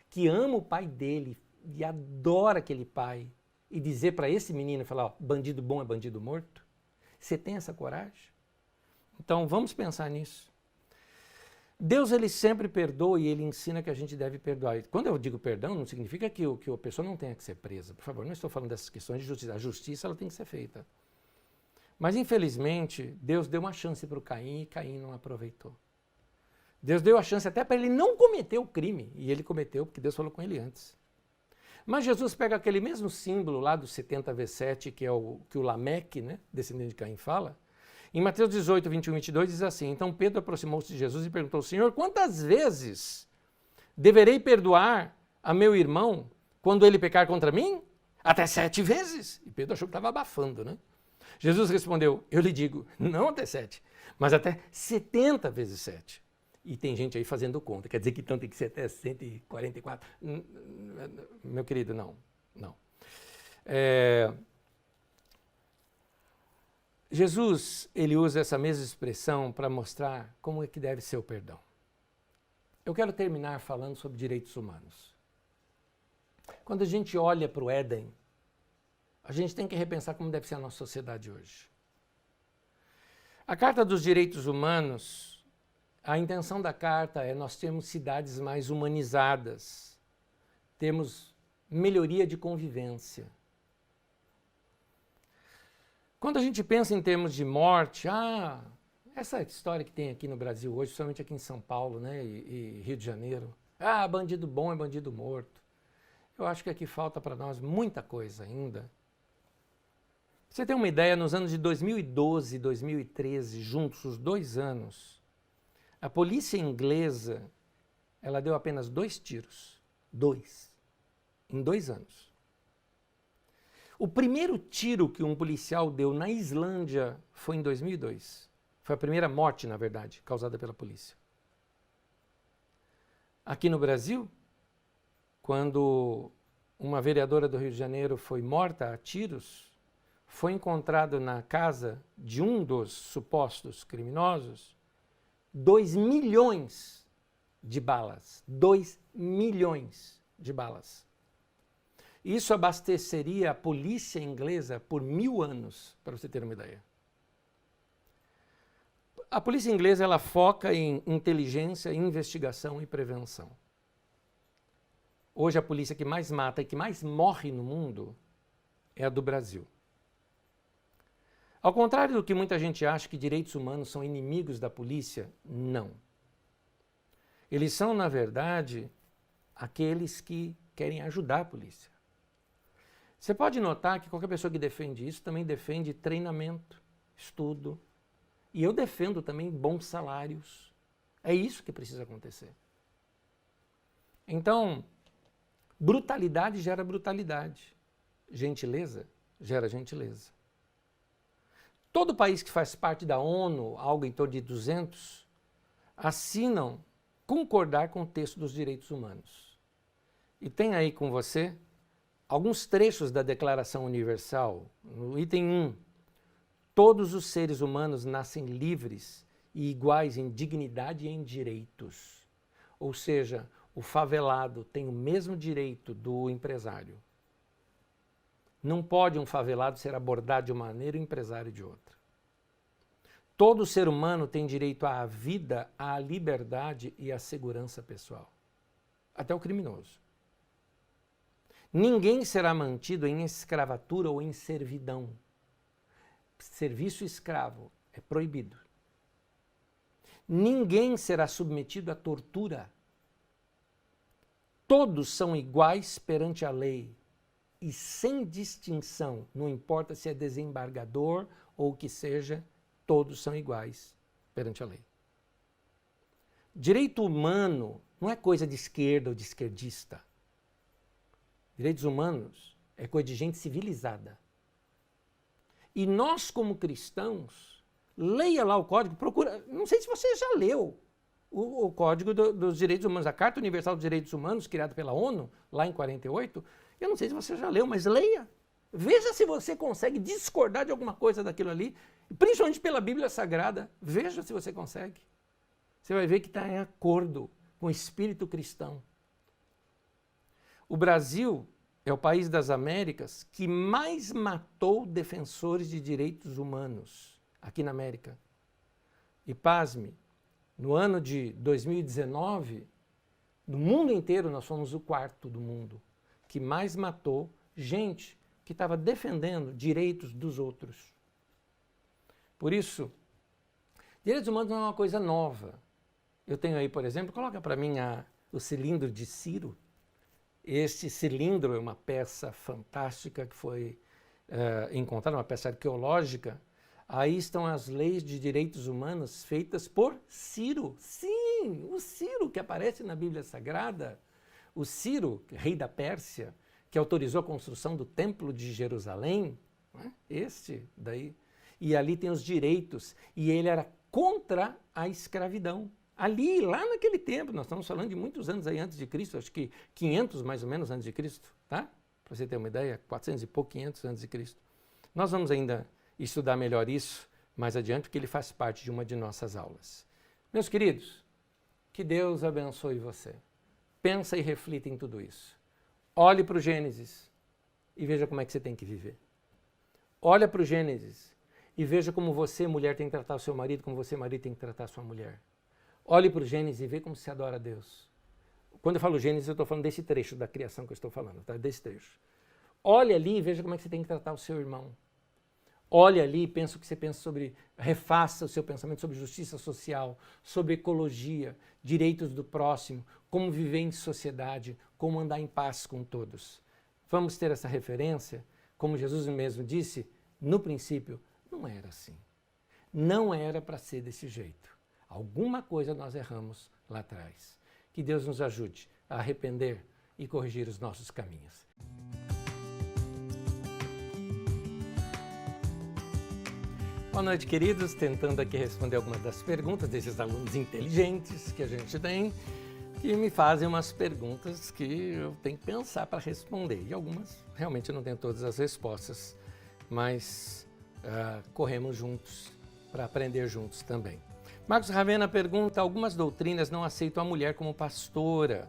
Speaker 1: que ama o pai dele e adora aquele pai e dizer para esse menino, falar, ó, bandido bom é bandido morto? Você tem essa coragem? Então vamos pensar nisso. Deus, ele sempre perdoa e ele ensina que a gente deve perdoar. Quando eu digo perdão, não significa que a pessoa não tenha que ser presa. Por favor, não estou falando dessas questões de justiça. A justiça, ela tem que ser feita. Mas, infelizmente, Deus deu uma chance para o Caim e Caim não aproveitou. Deus deu a chance até para ele não cometer o crime. E ele cometeu, porque Deus falou com ele antes. Mas Jesus pega aquele mesmo símbolo lá do 70 V7, que é o que o Lameque, né, descendente de Caim, fala. Em Mateus 18, 21 e 22 diz assim, então Pedro aproximou-se de Jesus e perguntou, Senhor, quantas vezes deverei perdoar a meu irmão quando ele pecar contra mim? Até 7 vezes. E Pedro achou que estava abafando, né? Jesus respondeu, eu lhe digo, não até 7, mas até 70 vezes 7. E tem gente aí fazendo conta, quer dizer que então tem que ser até 144. Meu querido, não. Jesus, ele usa essa mesma expressão para mostrar como é que deve ser o perdão. Eu quero terminar falando sobre direitos humanos. Quando a gente olha para o Éden, a gente tem que repensar como deve ser a nossa sociedade hoje. A Carta dos Direitos Humanos, a intenção da carta é nós termos cidades mais humanizadas, termos melhoria de convivência. Quando a gente pensa em termos de morte, essa história que tem aqui no Brasil hoje, principalmente aqui em São Paulo, né, e Rio de Janeiro, bandido bom é bandido morto. Eu acho que aqui falta para nós muita coisa ainda. Pra você ter uma ideia, nos anos de 2012 e 2013, juntos os 2 anos, a polícia inglesa, ela deu apenas 2 tiros. 2. Em 2 anos. O primeiro tiro que um policial deu na Islândia foi em 2002. Foi a primeira morte, na verdade, causada pela polícia. Aqui no Brasil, quando uma vereadora do Rio de Janeiro foi morta a tiros, foi encontrado na casa de um dos supostos criminosos 2 milhões de balas. 2 milhões de balas. Isso abasteceria a polícia inglesa por 1000 anos, para você ter uma ideia. A polícia inglesa ela foca em inteligência, investigação e prevenção. Hoje a polícia que mais mata e que mais morre no mundo é a do Brasil. Ao contrário do que muita gente acha que direitos humanos são inimigos da polícia, não. Eles são, na verdade, aqueles que querem ajudar a polícia. Você pode notar que qualquer pessoa que defende isso também defende treinamento, estudo. E eu defendo também bons salários. É isso que precisa acontecer. Então, brutalidade gera brutalidade. Gentileza gera gentileza. Todo país que faz parte da ONU, algo em torno de 200, assinam concordar com o texto dos direitos humanos. E tem aí com você alguns trechos da Declaração Universal. No item 1, todos os seres humanos nascem livres e iguais em dignidade e em direitos. Ou seja, o favelado tem o mesmo direito do empresário. Não pode um favelado ser abordado de uma maneira e o empresário de outra. Todo ser humano tem direito à vida, à liberdade e à segurança pessoal. Até o criminoso. Ninguém será mantido em escravatura ou em servidão. Serviço escravo é proibido. Ninguém será submetido à tortura. Todos são iguais perante a lei e sem distinção, não importa se é desembargador ou o que seja, todos são iguais perante a lei. Direito humano não é coisa de esquerda ou de esquerdista. Direitos humanos é coisa de gente civilizada. E nós, como cristãos, leia lá o código, procura. Não sei se você já leu o Código dos Direitos Humanos, a Carta Universal dos Direitos Humanos, criada pela ONU, lá em 48. Eu não sei se você já leu, mas leia. Veja se você consegue discordar de alguma coisa daquilo ali, principalmente pela Bíblia Sagrada. Veja se você consegue. Você vai ver que está em acordo com o espírito cristão. O Brasil é o país das Américas que mais matou defensores de direitos humanos aqui na América. E pasme, no ano de 2019, no mundo inteiro nós fomos o quarto do mundo que mais matou gente que estava defendendo direitos dos outros. Por isso, direitos humanos não é uma coisa nova. Eu tenho aí, por exemplo, coloca para mim o cilindro de Ciro. Este cilindro é uma peça fantástica que foi encontrada, uma peça arqueológica. Aí estão as leis de direitos humanos feitas por Ciro. Sim, o Ciro que aparece na Bíblia Sagrada. O Ciro, rei da Pérsia, que autorizou a construção do Templo de Jerusalém. Né? Este daí. E ali tem os direitos. E ele era contra a escravidão. Ali, lá naquele tempo, nós estamos falando de muitos anos aí antes de Cristo, acho que 500 mais ou menos antes de Cristo, tá? Para você ter uma ideia, 400 e pouco, 500 antes de Cristo. Nós vamos ainda estudar melhor isso mais adiante, porque ele faz parte de uma de nossas aulas. Meus queridos, que Deus abençoe você. Pensa e reflita em tudo isso. Olhe para o Gênesis e veja como é que você tem que viver. Olha para o Gênesis e veja como você, mulher, tem que tratar o seu marido, como você, marido, tem que tratar a sua mulher. Olhe para o Gênesis e vê como se adora a Deus. Quando eu falo Gênesis, eu estou falando desse trecho da criação que eu estou falando, tá? Desse trecho. Olhe ali e veja como é que você tem que tratar o seu irmão. Olhe ali e pensa o que você pensa sobre, refaça o seu pensamento sobre justiça social, sobre ecologia, direitos do próximo, como viver em sociedade, como andar em paz com todos. Vamos ter essa referência, como Jesus mesmo disse, no princípio, não era assim. Não era para ser desse jeito. Alguma coisa nós erramos lá atrás. Que Deus nos ajude a arrepender e corrigir os nossos caminhos. Boa noite, queridos. Tentando aqui responder algumas das perguntas desses alunos inteligentes que a gente tem, que me fazem umas perguntas que eu tenho que pensar para responder. E algumas, realmente, eu não tenho todas as respostas, mas corremos juntos para aprender juntos também. Marcos Ravena pergunta: algumas doutrinas não aceitam a mulher como pastora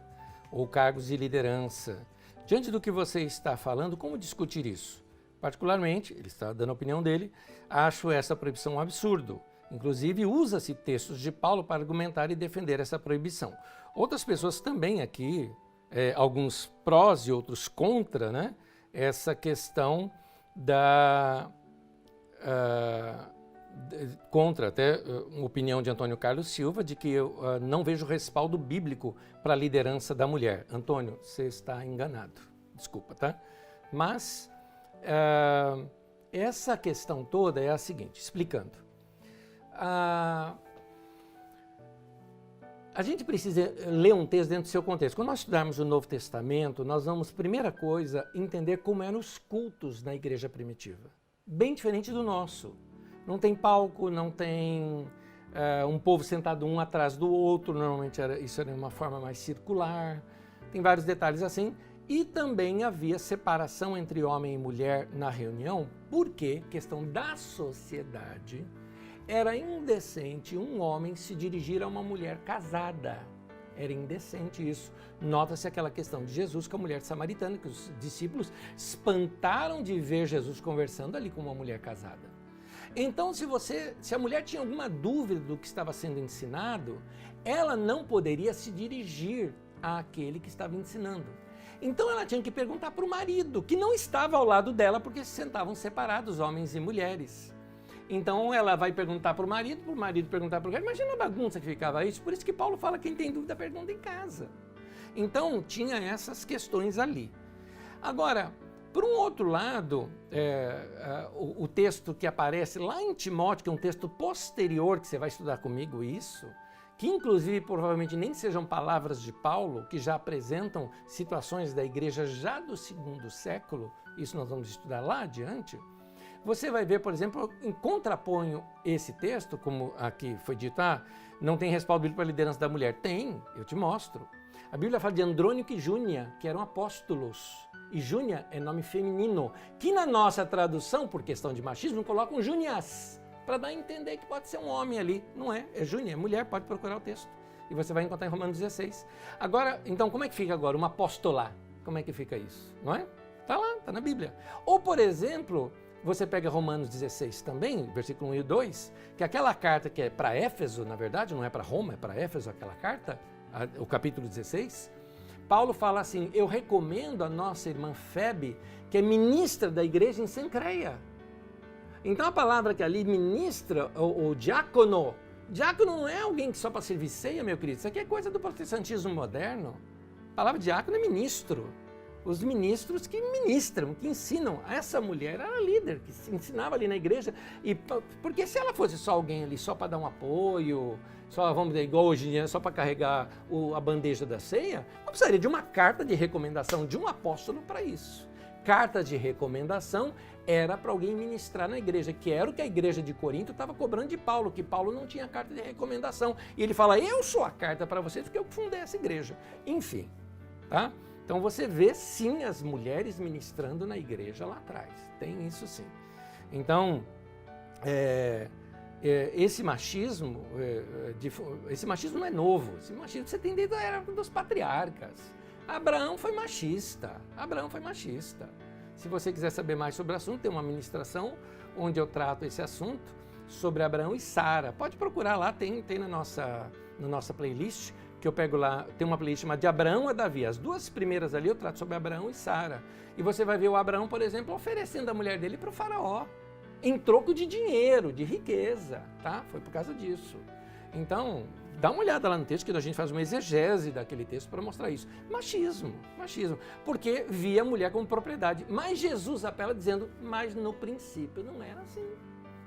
Speaker 1: ou cargos de liderança. Diante do que você está falando, como discutir isso? Particularmente, ele está dando a opinião dele, acho essa proibição um absurdo. Inclusive, usa-se textos de Paulo para argumentar e defender essa proibição. Outras pessoas também aqui, alguns prós e outros contra, né, essa questão da... contra até uma opinião de Antônio Carlos Silva, de que eu não vejo respaldo bíblico para a liderança da mulher. Antônio, você está enganado. Desculpa, tá? Mas essa questão toda é a seguinte, explicando. A gente precisa ler um texto dentro do seu contexto. Quando nós estudarmos o Novo Testamento, nós vamos, primeira coisa, entender como eram os cultos na igreja primitiva. Bem diferente do nosso. Não tem palco, não tem um povo sentado um atrás do outro, normalmente isso era uma forma mais circular. Tem vários detalhes assim. E também havia separação entre homem e mulher na reunião, porque, questão da sociedade, era indecente um homem se dirigir a uma mulher casada. Era indecente isso. Nota-se aquela questão de Jesus com a mulher samaritana, que os discípulos espantaram de ver Jesus conversando ali com uma mulher casada. Então, se a mulher tinha alguma dúvida do que estava sendo ensinado, ela não poderia se dirigir àquele que estava ensinando. Então ela tinha que perguntar para o marido, que não estava ao lado dela, porque se sentavam separados, homens e mulheres. Então ela vai perguntar para o marido perguntar para o cara. Imagina a bagunça que ficava isso. Por isso que Paulo fala que quem tem dúvida pergunta em casa. Então tinha essas questões ali. Agora, por um outro lado, o texto que aparece lá em Timóteo, que é um texto posterior, que você vai estudar comigo isso, que inclusive provavelmente nem sejam palavras de Paulo, que já apresentam situações da igreja já do 2º século, isso nós vamos estudar lá adiante. Você vai ver, por exemplo, em contraponho esse texto, como aqui foi dito, não tem respaldo bíblico para a liderança da mulher. Tem, eu te mostro. A Bíblia fala de Andrônico e Júnia, que eram apóstolos. E Júnia é nome feminino, que na nossa tradução, por questão de machismo, colocam Júnias, para dar a entender que pode ser um homem ali. Não é Júnia, é mulher, pode procurar o texto. E você vai encontrar em Romanos 16. Agora, então, como é que fica agora? Uma apóstola. Como é que fica isso? Não é? Está lá, está na Bíblia. Ou, por exemplo... Você pega Romanos 16 também, versículo 1 e 2, que aquela carta que é para Éfeso, na verdade, não é para Roma, é para Éfeso aquela carta, o capítulo 16, Paulo fala assim, eu recomendo a nossa irmã Febe, que é ministra da igreja em Cencreia. Então a palavra que ali ministra, o diácono não é alguém que só para servir ceia, meu querido, isso aqui é coisa do protestantismo moderno. A palavra diácono é ministro. Os ministros que ministram, que ensinam. Essa mulher era líder, que ensinava ali na igreja. Porque se ela fosse só alguém ali, só para dar um apoio, só, vamos dizer, igual hoje em dia, só para carregar a bandeja da ceia, não precisaria de uma carta de recomendação de um apóstolo para isso. Carta de recomendação era para alguém ministrar na igreja, que era o que a igreja de Corinto estava cobrando de Paulo, que Paulo não tinha carta de recomendação. E ele fala, eu sou a carta para vocês, porque eu fundei essa igreja. Enfim, tá? Então você vê sim as mulheres ministrando na igreja lá atrás, tem isso sim. Então, esse machismo não é novo, esse machismo você tem desde a era dos patriarcas. Abraão foi machista. Se você quiser saber mais sobre o assunto, tem uma ministração onde eu trato esse assunto sobre Abraão e Sara. Pode procurar lá, tem na nossa playlist, que eu pego lá, tem uma playlist chamada de Abraão a Davi. As duas primeiras ali eu trato sobre Abraão e Sara. E você vai ver o Abraão, por exemplo, oferecendo a mulher dele para o faraó, em troco de dinheiro, de riqueza, tá? Foi por causa disso. Então, dá uma olhada lá no texto, que a gente faz uma exegese daquele texto para mostrar isso. Machismo, porque via a mulher como propriedade. Mas Jesus apela dizendo, mas no princípio não era assim.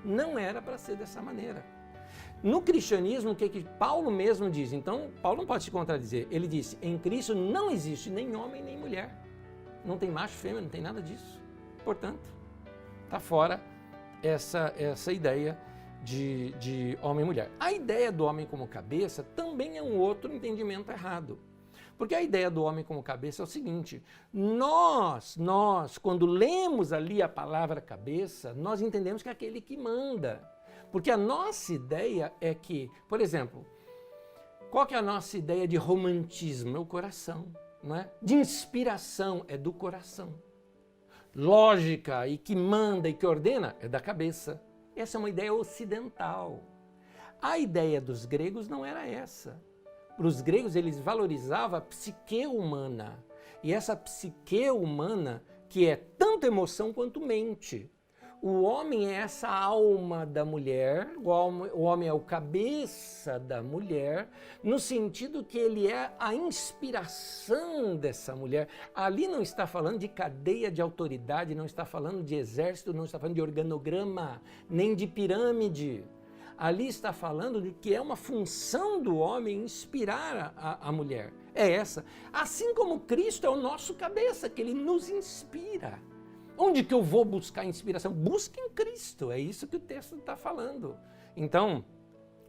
Speaker 1: Não era para ser dessa maneira. No cristianismo, o que Paulo mesmo diz? Então, Paulo não pode se contradizer. Ele disse, em Cristo não existe nem homem nem mulher. Não tem macho, fêmea, não tem nada disso. Portanto, está fora essa ideia de homem e mulher. A ideia do homem como cabeça também é um outro entendimento errado. Porque a ideia do homem como cabeça é o seguinte, nós, quando lemos ali a palavra cabeça, nós entendemos que é aquele que manda. Porque a nossa ideia é que, por exemplo, qual que é a nossa ideia de romantismo? É o coração, não é? De inspiração é do coração. Lógica e que manda e que ordena é da cabeça. Essa é uma ideia ocidental. A ideia dos gregos não era essa. Para os gregos, eles valorizavam a psique humana. E essa psique humana, que é tanto emoção quanto mente. O homem é essa alma da mulher, o homem é o cabeça da mulher, no sentido que ele é a inspiração dessa mulher. Ali não está falando de cadeia de autoridade, não está falando de exército, não está falando de organograma, nem de pirâmide. Ali está falando de que é uma função do homem inspirar a mulher. É essa. Assim como Cristo é o nosso cabeça, que ele nos inspira. Onde que eu vou buscar inspiração? Busque em Cristo, é isso que o texto está falando. Então,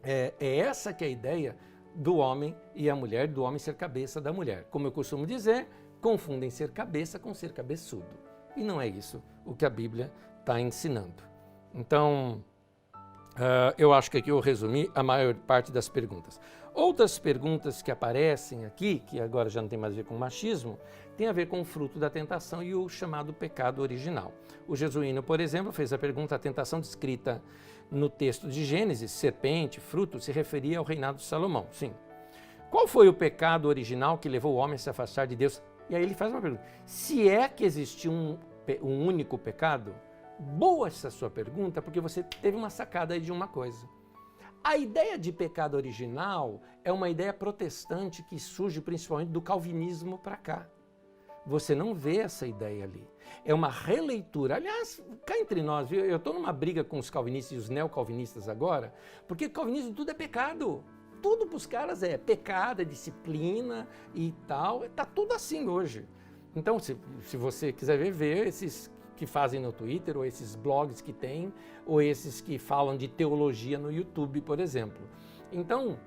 Speaker 1: é essa que é a ideia do homem e a mulher, do homem ser cabeça da mulher. Como eu costumo dizer, confundem ser cabeça com ser cabeçudo. E não é isso o que a Bíblia está ensinando. Então, eu acho que aqui eu resumi a maior parte das perguntas. Outras perguntas que aparecem aqui, que agora já não tem mais a ver com machismo, tem a ver com o fruto da tentação e o chamado pecado original. O Jesuíno, por exemplo, fez a pergunta: a tentação descrita no texto de Gênesis, serpente, fruto, se referia ao reinado de Salomão. Sim. Qual foi o pecado original que levou o homem a se afastar de Deus? E aí ele faz uma pergunta: se é que existiu um único pecado? Boa essa sua pergunta, porque você teve uma sacada aí de uma coisa. A ideia de pecado original é uma ideia protestante que surge principalmente do calvinismo para cá. Você não vê essa ideia ali. É uma releitura. Aliás, cá entre nós, viu? Eu estou numa briga com os calvinistas e os neocalvinistas agora, porque calvinismo tudo é pecado. Tudo para os caras é pecado, é disciplina e tal. Está tudo assim hoje. Então, se você quiser ver esses que fazem no Twitter, ou esses blogs que tem, ou esses que falam de teologia no YouTube, por exemplo. Então,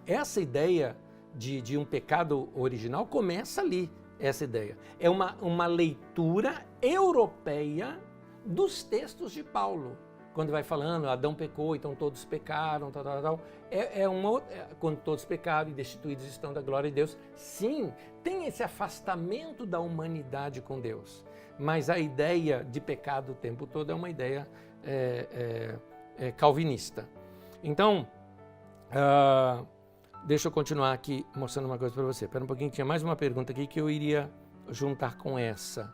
Speaker 1: essa ideia de um pecado original começa ali, essa ideia. É uma leitura europeia dos textos de Paulo. Quando vai falando, Adão pecou, então todos pecaram, tal. Quando todos pecaram e destituídos estão da glória de Deus. Sim, tem esse afastamento da humanidade com Deus. Mas a ideia de pecado o tempo todo é uma ideia calvinista. Então, deixa eu continuar aqui mostrando uma coisa para você. Espera um pouquinho, tinha mais uma pergunta aqui que eu iria juntar com essa.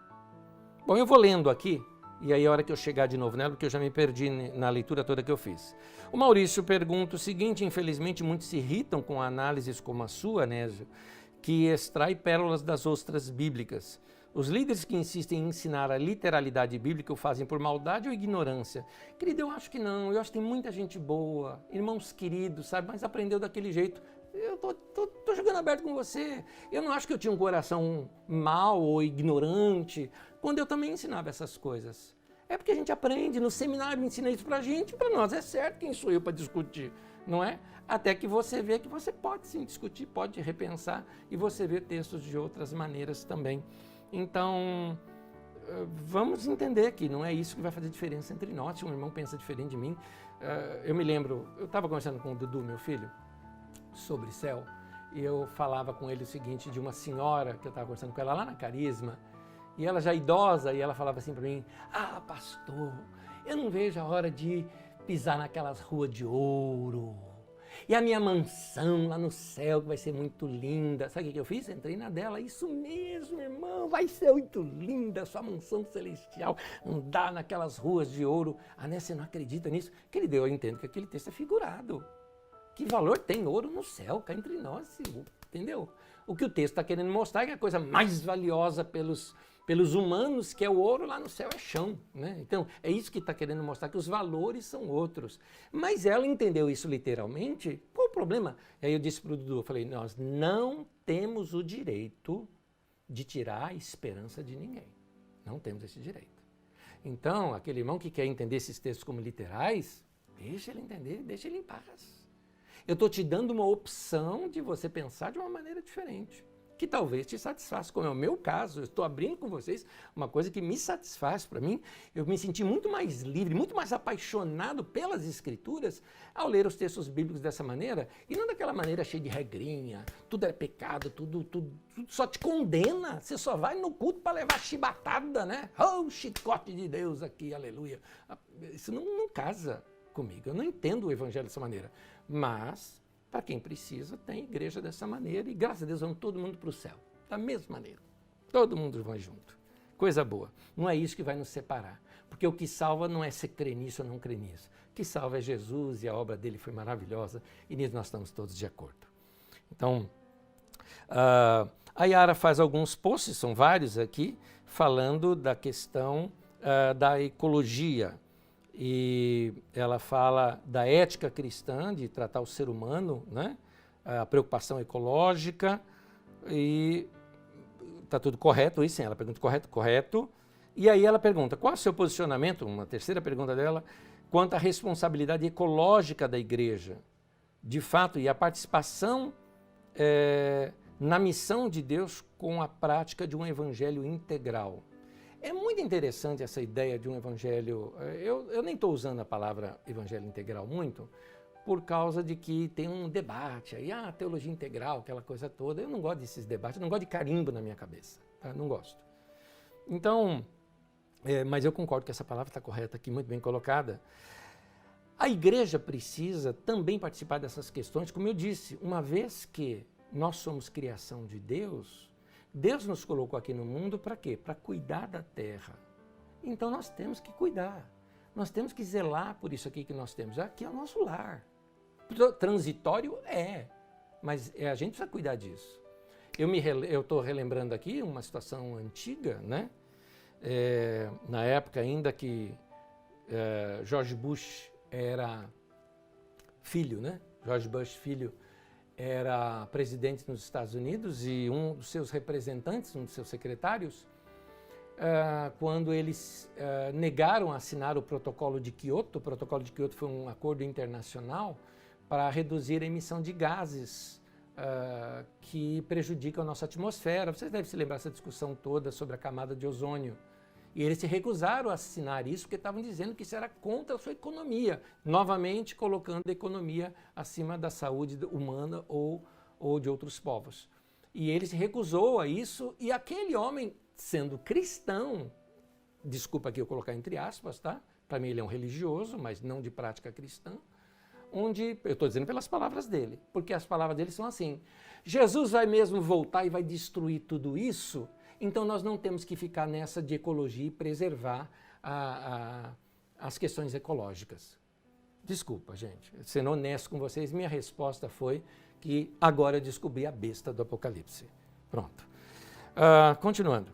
Speaker 1: Bom, eu vou lendo aqui, e aí a hora que eu chegar de novo nela, porque eu já me perdi na leitura toda que eu fiz. O Maurício pergunta o seguinte: infelizmente muitos se irritam com análises como a sua, Nésio, que extrai pérolas das ostras bíblicas. Os líderes que insistem em ensinar a literalidade bíblica o fazem por maldade ou ignorância? Querido, eu acho que não. Eu acho que tem muita gente boa, irmãos queridos, sabe, mas aprendeu daquele jeito. Eu tô jogando aberto com você. Eu não acho que eu tinha um coração mau ou ignorante quando eu também ensinava essas coisas. É porque a gente aprende, no seminário ensina isso pra gente, para nós é certo, quem sou eu para discutir, não é? Até que você vê que você pode sim discutir, pode repensar e você vê textos de outras maneiras também. Então, vamos entender que não é isso que vai fazer diferença entre nós. Se um irmão pensa diferente de mim, eu me lembro, eu estava conversando com o Dudu, meu filho, sobre céu, e eu falava com ele o seguinte, de uma senhora que eu estava conversando com ela lá na Carisma, e ela já idosa, e ela falava assim para mim: ah, pastor, eu não vejo a hora de pisar naquelas ruas de ouro, e a minha mansão lá no céu, que vai ser muito linda. Sabe o que eu fiz? Entrei na dela. Isso mesmo, irmão, vai ser muito linda a sua mansão celestial, andar naquelas ruas de ouro. Ah, né, você não acredita nisso? Querido, eu entendo que aquele texto é figurado. Que valor tem ouro no céu, cá entre nós, entendeu? O que o texto está querendo mostrar é que a coisa mais valiosa pelos humanos, que é o ouro, lá no céu é chão, né? Então, é isso que está querendo mostrar, que os valores são outros. Mas ela entendeu isso literalmente, qual o problema? E aí eu disse para o Dudu, eu falei: nós não temos o direito de tirar a esperança de ninguém. Não temos esse direito. Então, aquele irmão que quer entender esses textos como literais, deixa ele entender, deixa ele em paz. Eu estou te dando uma opção de você pensar de uma maneira diferente, que talvez te satisfaça, como é o meu caso. Eu estou abrindo com vocês uma coisa que me satisfaz. Para mim, eu me senti muito mais livre, muito mais apaixonado pelas Escrituras ao ler os textos bíblicos dessa maneira, e não daquela maneira cheia de regrinha, tudo é pecado, tudo só te condena. Você só vai no culto para levar chibatada, né? Oh, chicote de Deus aqui, aleluia. Isso não casa. comigo. Eu não entendo o evangelho dessa maneira. Mas, para quem precisa, tem igreja dessa maneira. E graças a Deus, vão todo mundo para o céu. Da mesma maneira. Todo mundo vai junto. Coisa boa. Não é isso que vai nos separar. Porque o que salva não é se crê nisso ou não crê nisso. O que salva é Jesus e a obra dele foi maravilhosa. E nisso nós estamos todos de acordo. Então, a Yara faz alguns posts, são vários aqui, falando da questão da ecologia. E ela fala da ética cristã, de tratar o ser humano, né? A preocupação ecológica, e está tudo correto, isso sim, ela pergunta correto. E aí ela pergunta, qual é o seu posicionamento, uma terceira pergunta dela, quanto à responsabilidade ecológica da igreja, de fato, e a participação na missão de Deus com a prática de um evangelho integral. É muito interessante essa ideia de um evangelho, eu nem estou usando a palavra evangelho integral muito, por causa de que tem um debate aí, teologia integral, aquela coisa toda. Eu não gosto desses debates, eu não gosto de carimbo na minha cabeça, tá? Não gosto. Então, mas eu concordo que essa palavra está correta aqui, muito bem colocada. A igreja precisa também participar dessas questões, como eu disse, uma vez que nós somos criação de Deus, Deus nos colocou aqui no mundo para quê? Para cuidar da terra. Então nós temos que cuidar. Nós temos que zelar por isso aqui que nós temos. Aqui é o nosso lar. Transitório mas a gente precisa cuidar disso. Eu estou relembrando aqui uma situação antiga, né? Na época ainda que George Bush era filho, né? George Bush filho era presidente nos Estados Unidos e um dos seus representantes, um dos seus secretários, quando eles negaram assinar o Protocolo de Quioto. O Protocolo de Quioto foi um acordo internacional para reduzir a emissão de gases que prejudicam a nossa atmosfera. Vocês devem se lembrar dessa discussão toda sobre a camada de ozônio. E eles se recusaram a assinar isso porque estavam dizendo que isso era contra a sua economia, novamente colocando a economia acima da saúde humana ou de outros povos. E ele se recusou a isso, e aquele homem, sendo cristão, desculpa aqui eu colocar entre aspas, tá? Para mim ele é um religioso, mas não de prática cristã, onde, eu estou dizendo pelas palavras dele, porque as palavras dele são assim, Jesus vai mesmo voltar e vai destruir tudo isso, então nós não temos que ficar nessa de ecologia e preservar as questões ecológicas. Desculpa, gente, sendo honesto com vocês, minha resposta foi que agora eu descobri a besta do Apocalipse. Pronto. Continuando.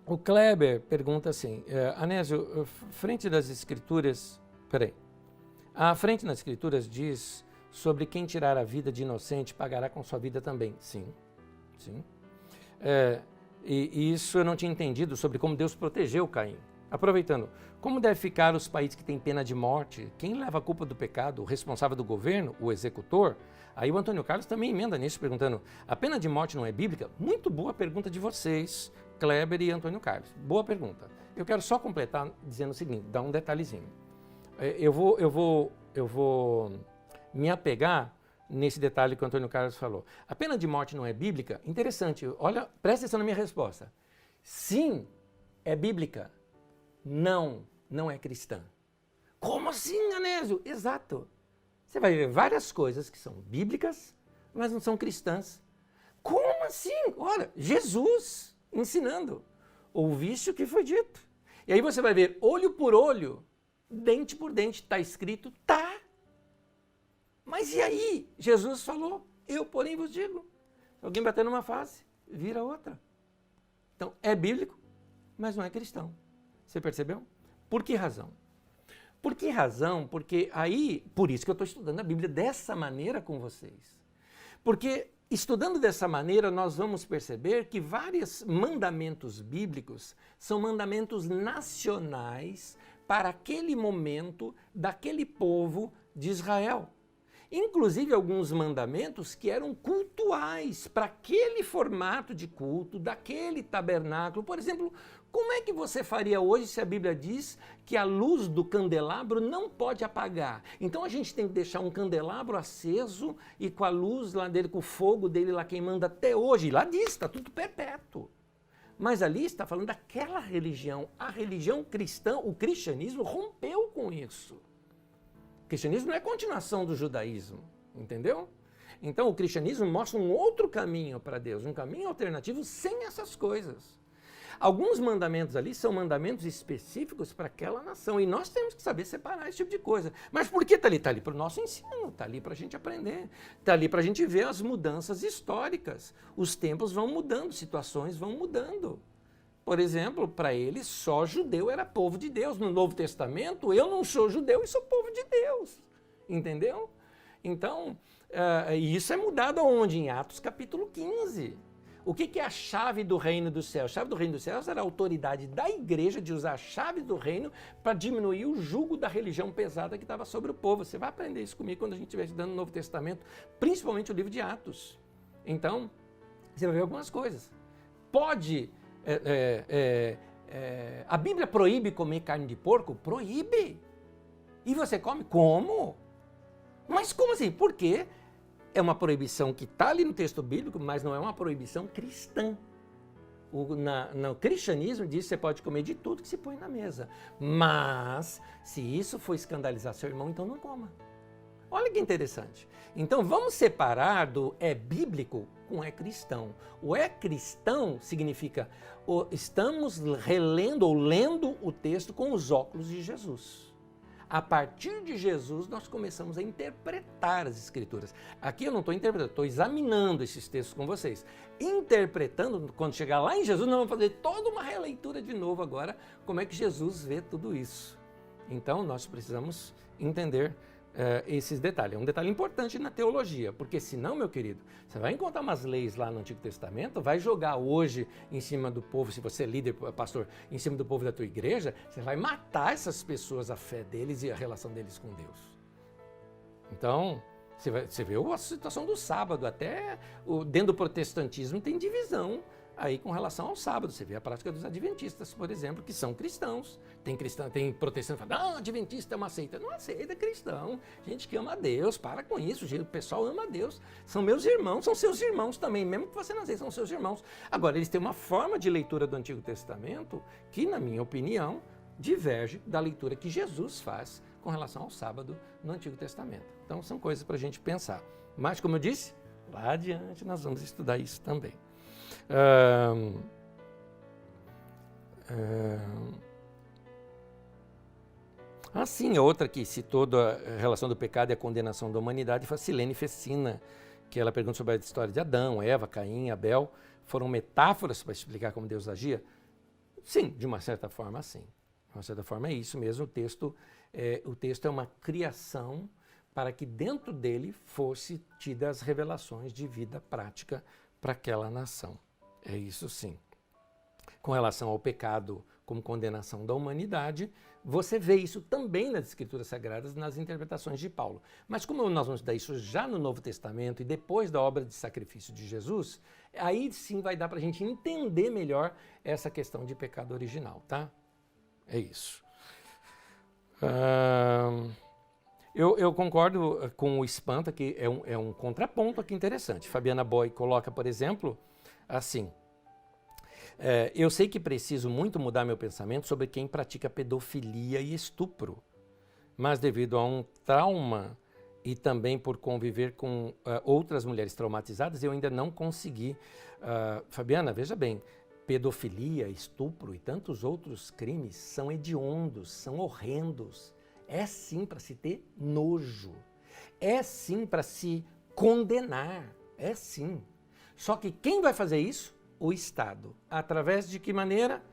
Speaker 1: O Kleber pergunta assim, Anésio, frente das escrituras, a frente nas escrituras diz sobre quem tirar a vida de inocente pagará com sua vida também. Sim, sim. E isso eu não tinha entendido sobre como Deus protegeu Caim. Aproveitando, como deve ficar os países que têm pena de morte? Quem leva a culpa do pecado? O responsável do governo? O executor? Aí o Antônio Carlos também emenda nisso, perguntando, a pena de morte não é bíblica? Muito boa pergunta de vocês, Kleber e Antônio Carlos. Boa pergunta. Eu quero só completar dizendo o seguinte, dar um detalhezinho. Eu vou me apegar nesse detalhe que o Antônio Carlos falou. A pena de morte não é bíblica? Interessante, olha, presta atenção na minha resposta. Sim, é bíblica. Não, não é cristã. Como assim, Anésio? Exato. Você vai ver várias coisas que são bíblicas, mas não são cristãs. Como assim? Olha, Jesus ensinando. Ouviste o que foi dito. E aí você vai ver olho por olho, dente por dente. Está escrito? Tá. Mas e aí? Jesus falou, eu porém vos digo. Se alguém bater numa face, vira outra. Então, é bíblico, mas não é cristão. Você percebeu? Por que razão? Por que razão? Porque aí, por isso que eu estou estudando a Bíblia dessa maneira com vocês. Porque estudando dessa maneira, nós vamos perceber que vários mandamentos bíblicos são mandamentos nacionais para aquele momento daquele povo de Israel. Inclusive alguns mandamentos que eram cultuais para aquele formato de culto, daquele tabernáculo. Por exemplo, como é que você faria hoje se a Bíblia diz que a luz do candelabro não pode apagar? Então a gente tem que deixar um candelabro aceso e com a luz lá dele, com o fogo dele lá queimando até hoje. Lá diz, está tudo perpétuo. Mas ali está falando daquela religião. A religião cristã, o cristianismo rompeu com isso. O cristianismo não é continuação do judaísmo, entendeu? Então o cristianismo mostra um outro caminho para Deus, um caminho alternativo sem essas coisas. Alguns mandamentos ali são mandamentos específicos para aquela nação e nós temos que saber separar esse tipo de coisa. Mas por que está ali? Está ali para o nosso ensino, está ali para a gente aprender, está ali para a gente ver as mudanças históricas. Os tempos vão mudando, situações vão mudando. Por exemplo, para eles só judeu era povo de Deus. No Novo Testamento, eu não sou judeu e sou povo de Deus. Entendeu? Então, isso é mudado aonde? Em Atos capítulo 15. O que é a chave do reino dos céus? A chave do reino dos céus era a autoridade da igreja de usar a chave do reino para diminuir o jugo da religião pesada que estava sobre o povo. Você vai aprender isso comigo quando a gente estiver estudando o Novo Testamento, principalmente o livro de Atos. Então, você vai ver algumas coisas. Pode... a Bíblia proíbe comer carne de porco? Proíbe. E você come? Como? Mas como assim? Por quê? É uma proibição que está ali no texto bíblico, mas não é uma proibição cristã. No cristianismo diz que você pode comer de tudo que se põe na mesa. Mas, se isso for escandalizar seu irmão, então não coma. Olha que interessante. Então vamos separar do é bíblico com é cristão. O é cristão significa estamos relendo ou lendo o texto com os óculos de Jesus. A partir de Jesus, nós começamos a interpretar as Escrituras. Aqui eu não estou interpretando, estou examinando esses textos com vocês. Interpretando, quando chegar lá em Jesus, nós vamos fazer toda uma releitura de novo agora, como é que Jesus vê tudo isso. Então, nós precisamos entender esses detalhes. É um detalhe importante na teologia, porque senão, meu querido, você vai encontrar umas leis lá no Antigo Testamento, vai jogar hoje em cima do povo, se você é líder, pastor, em cima do povo da tua igreja, você vai matar essas pessoas, a fé deles e a relação deles com Deus. Então, você vê a situação do sábado, até dentro do protestantismo tem divisão aí com relação ao sábado. Você vê a prática dos adventistas, por exemplo, que são cristãos. Tem protestante que fala, adventista é uma seita. Não aceita, é cristão. Gente que ama a Deus, para com isso. O pessoal ama a Deus. São meus irmãos, são seus irmãos também, mesmo que você não aceite, são seus irmãos. Agora, eles têm uma forma de leitura do Antigo Testamento que, na minha opinião, diverge da leitura que Jesus faz com relação ao sábado no Antigo Testamento. Então, são coisas para a gente pensar. Mas, como eu disse, lá adiante nós vamos estudar isso também. Sim, outra que citou a relação do pecado e a condenação da humanidade foi a Silene Fecina, que ela pergunta sobre a história de Adão, Eva, Caim, Abel. Foram metáforas para explicar como Deus agia? Sim, de uma certa forma, sim. De uma certa forma é isso mesmo. O texto é uma criação para que dentro dele fosse tidas as revelações de vida prática para aquela nação. É isso sim. Com relação ao pecado como condenação da humanidade, você vê isso também nas Escrituras Sagradas, nas interpretações de Paulo. Mas como nós vamos estudar isso já no Novo Testamento e depois da obra de sacrifício de Jesus, aí sim vai dar para a gente entender melhor essa questão de pecado original, tá? É isso. Eu concordo com o Espanta, que é um contraponto aqui interessante. Fabiana Boy coloca, por exemplo, assim: eu sei que preciso muito mudar meu pensamento sobre quem pratica pedofilia e estupro, mas devido a um trauma e também por conviver com outras mulheres traumatizadas, eu ainda não consegui. Fabiana, veja bem, pedofilia, estupro e tantos outros crimes são hediondos, são horrendos. É sim para se ter nojo, é sim para se condenar, é sim. Só que quem vai fazer isso? O Estado. Através de que maneira?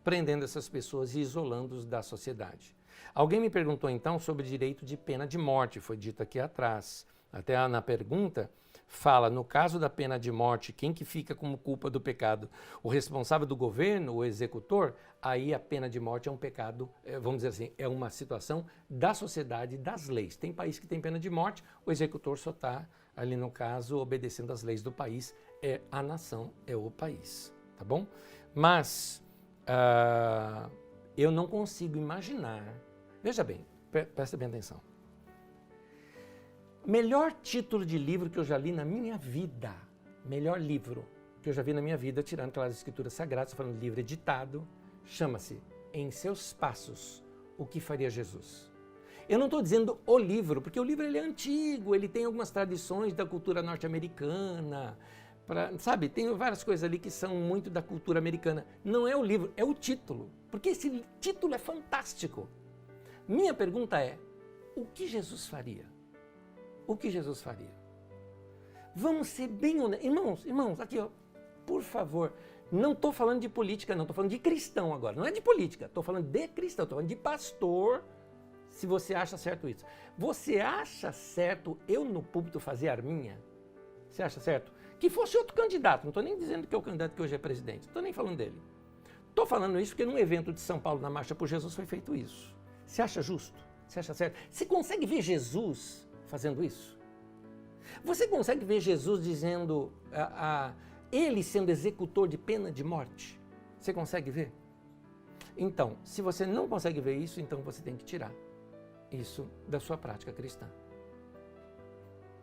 Speaker 1: Prendendo essas pessoas e isolando-os da sociedade. Alguém me perguntou então sobre o direito de pena de morte, foi dito aqui atrás. Até na pergunta fala, no caso da pena de morte, quem que fica como culpa do pecado? O responsável do governo, o executor? Aí a pena de morte é um pecado, vamos dizer assim, é uma situação da sociedade, das leis. Tem país que tem pena de morte, o executor só está ali no caso obedecendo às leis do país, é a nação, é o país, tá bom? Mas eu não consigo imaginar, veja bem, presta bem atenção. Melhor título de livro que eu já li na minha vida, melhor livro, que eu já vi na minha vida, tirando aquelas escrituras sagradas, falando de livro editado, chama-se Em Seus Passos, o que faria Jesus? Eu não estou dizendo o livro, porque o livro ele é antigo, ele tem algumas tradições da cultura norte-americana, sabe, tem várias coisas ali que são muito da cultura americana. Não é o livro, é o título, porque esse título é fantástico. Minha pergunta é, o que Jesus faria? O que Jesus faria? Vamos ser bem honestos. Irmãos, aqui, ó, por favor, não estou falando de política, não, estou falando de cristão agora. Não é de política, estou falando de cristão, estou falando de pastor, se você acha certo isso. Você acha certo eu no púlpito fazer arminha? Você acha certo? Que fosse outro candidato, não estou nem dizendo que é o candidato que hoje é presidente, não estou nem falando dele. Estou falando isso porque num evento de São Paulo, na Marcha por Jesus, foi feito isso. Você acha justo? Você acha certo? Você consegue ver Jesus fazendo isso? Você consegue ver Jesus dizendo, ele sendo executor de pena de morte? Você consegue ver? Então, se você não consegue ver isso, então você tem que tirar isso da sua prática cristã.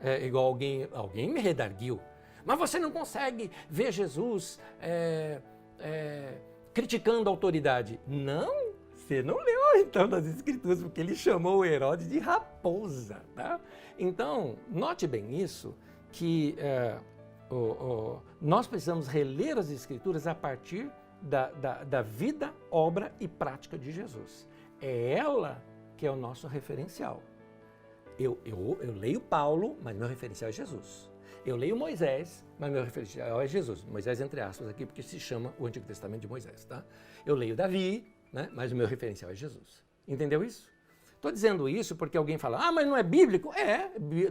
Speaker 1: É igual alguém me redarguiu, mas você não consegue ver Jesus criticando a autoridade. Não, você não leu então nas Escrituras, porque ele chamou o Herodes de raposa. Tá? Então, note bem isso, que nós precisamos reler as Escrituras a partir da vida, obra e prática de Jesus. É ela que é o nosso referencial. Eu leio Paulo, mas meu referencial é Jesus. Eu leio Moisés, mas meu referencial é Jesus. Moisés entre aspas aqui, porque se chama o Antigo Testamento de Moisés. Tá? Eu leio Davi, né, mas o meu referencial é Jesus. Entendeu isso? Estou dizendo isso porque alguém fala, mas não é bíblico?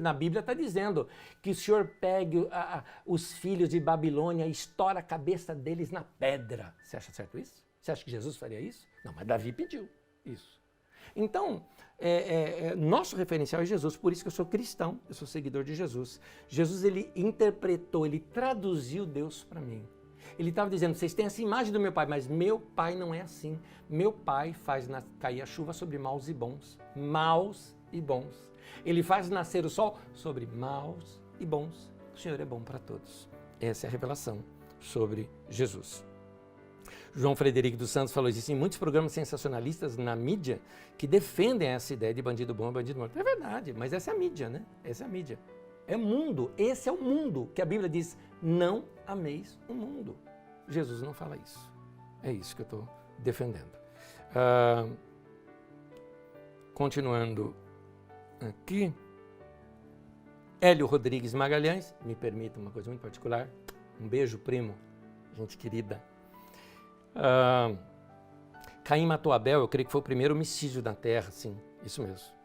Speaker 1: Na Bíblia está dizendo que o Senhor pegue os filhos de Babilônia e estoura a cabeça deles na pedra. Você acha certo isso? Você acha que Jesus faria isso? Não, mas Davi pediu isso. Então, nosso referencial é Jesus, por isso que eu sou cristão, eu sou seguidor de Jesus. Jesus, ele interpretou, ele traduziu Deus para mim. Ele estava dizendo, vocês têm essa imagem do meu pai, mas meu pai não é assim. Meu pai faz cair a chuva sobre maus e bons. Maus e bons. Ele faz nascer o sol sobre maus e bons. O Senhor é bom para todos. Essa é a revelação sobre Jesus. João Frederico dos Santos falou, existem muitos programas sensacionalistas na mídia que defendem essa ideia de bandido bom e bandido morto. É verdade, mas essa é a mídia, né? Essa é a mídia. É mundo, esse é o mundo que a Bíblia diz, não ameis o mundo. Jesus não fala isso. É isso que eu estou defendendo. Continuando aqui. Hélio Rodrigues Magalhães, me permita uma coisa muito particular. Um beijo, primo, gente querida. Caim matou Abel, eu creio que foi o primeiro homicídio da terra, sim, isso mesmo.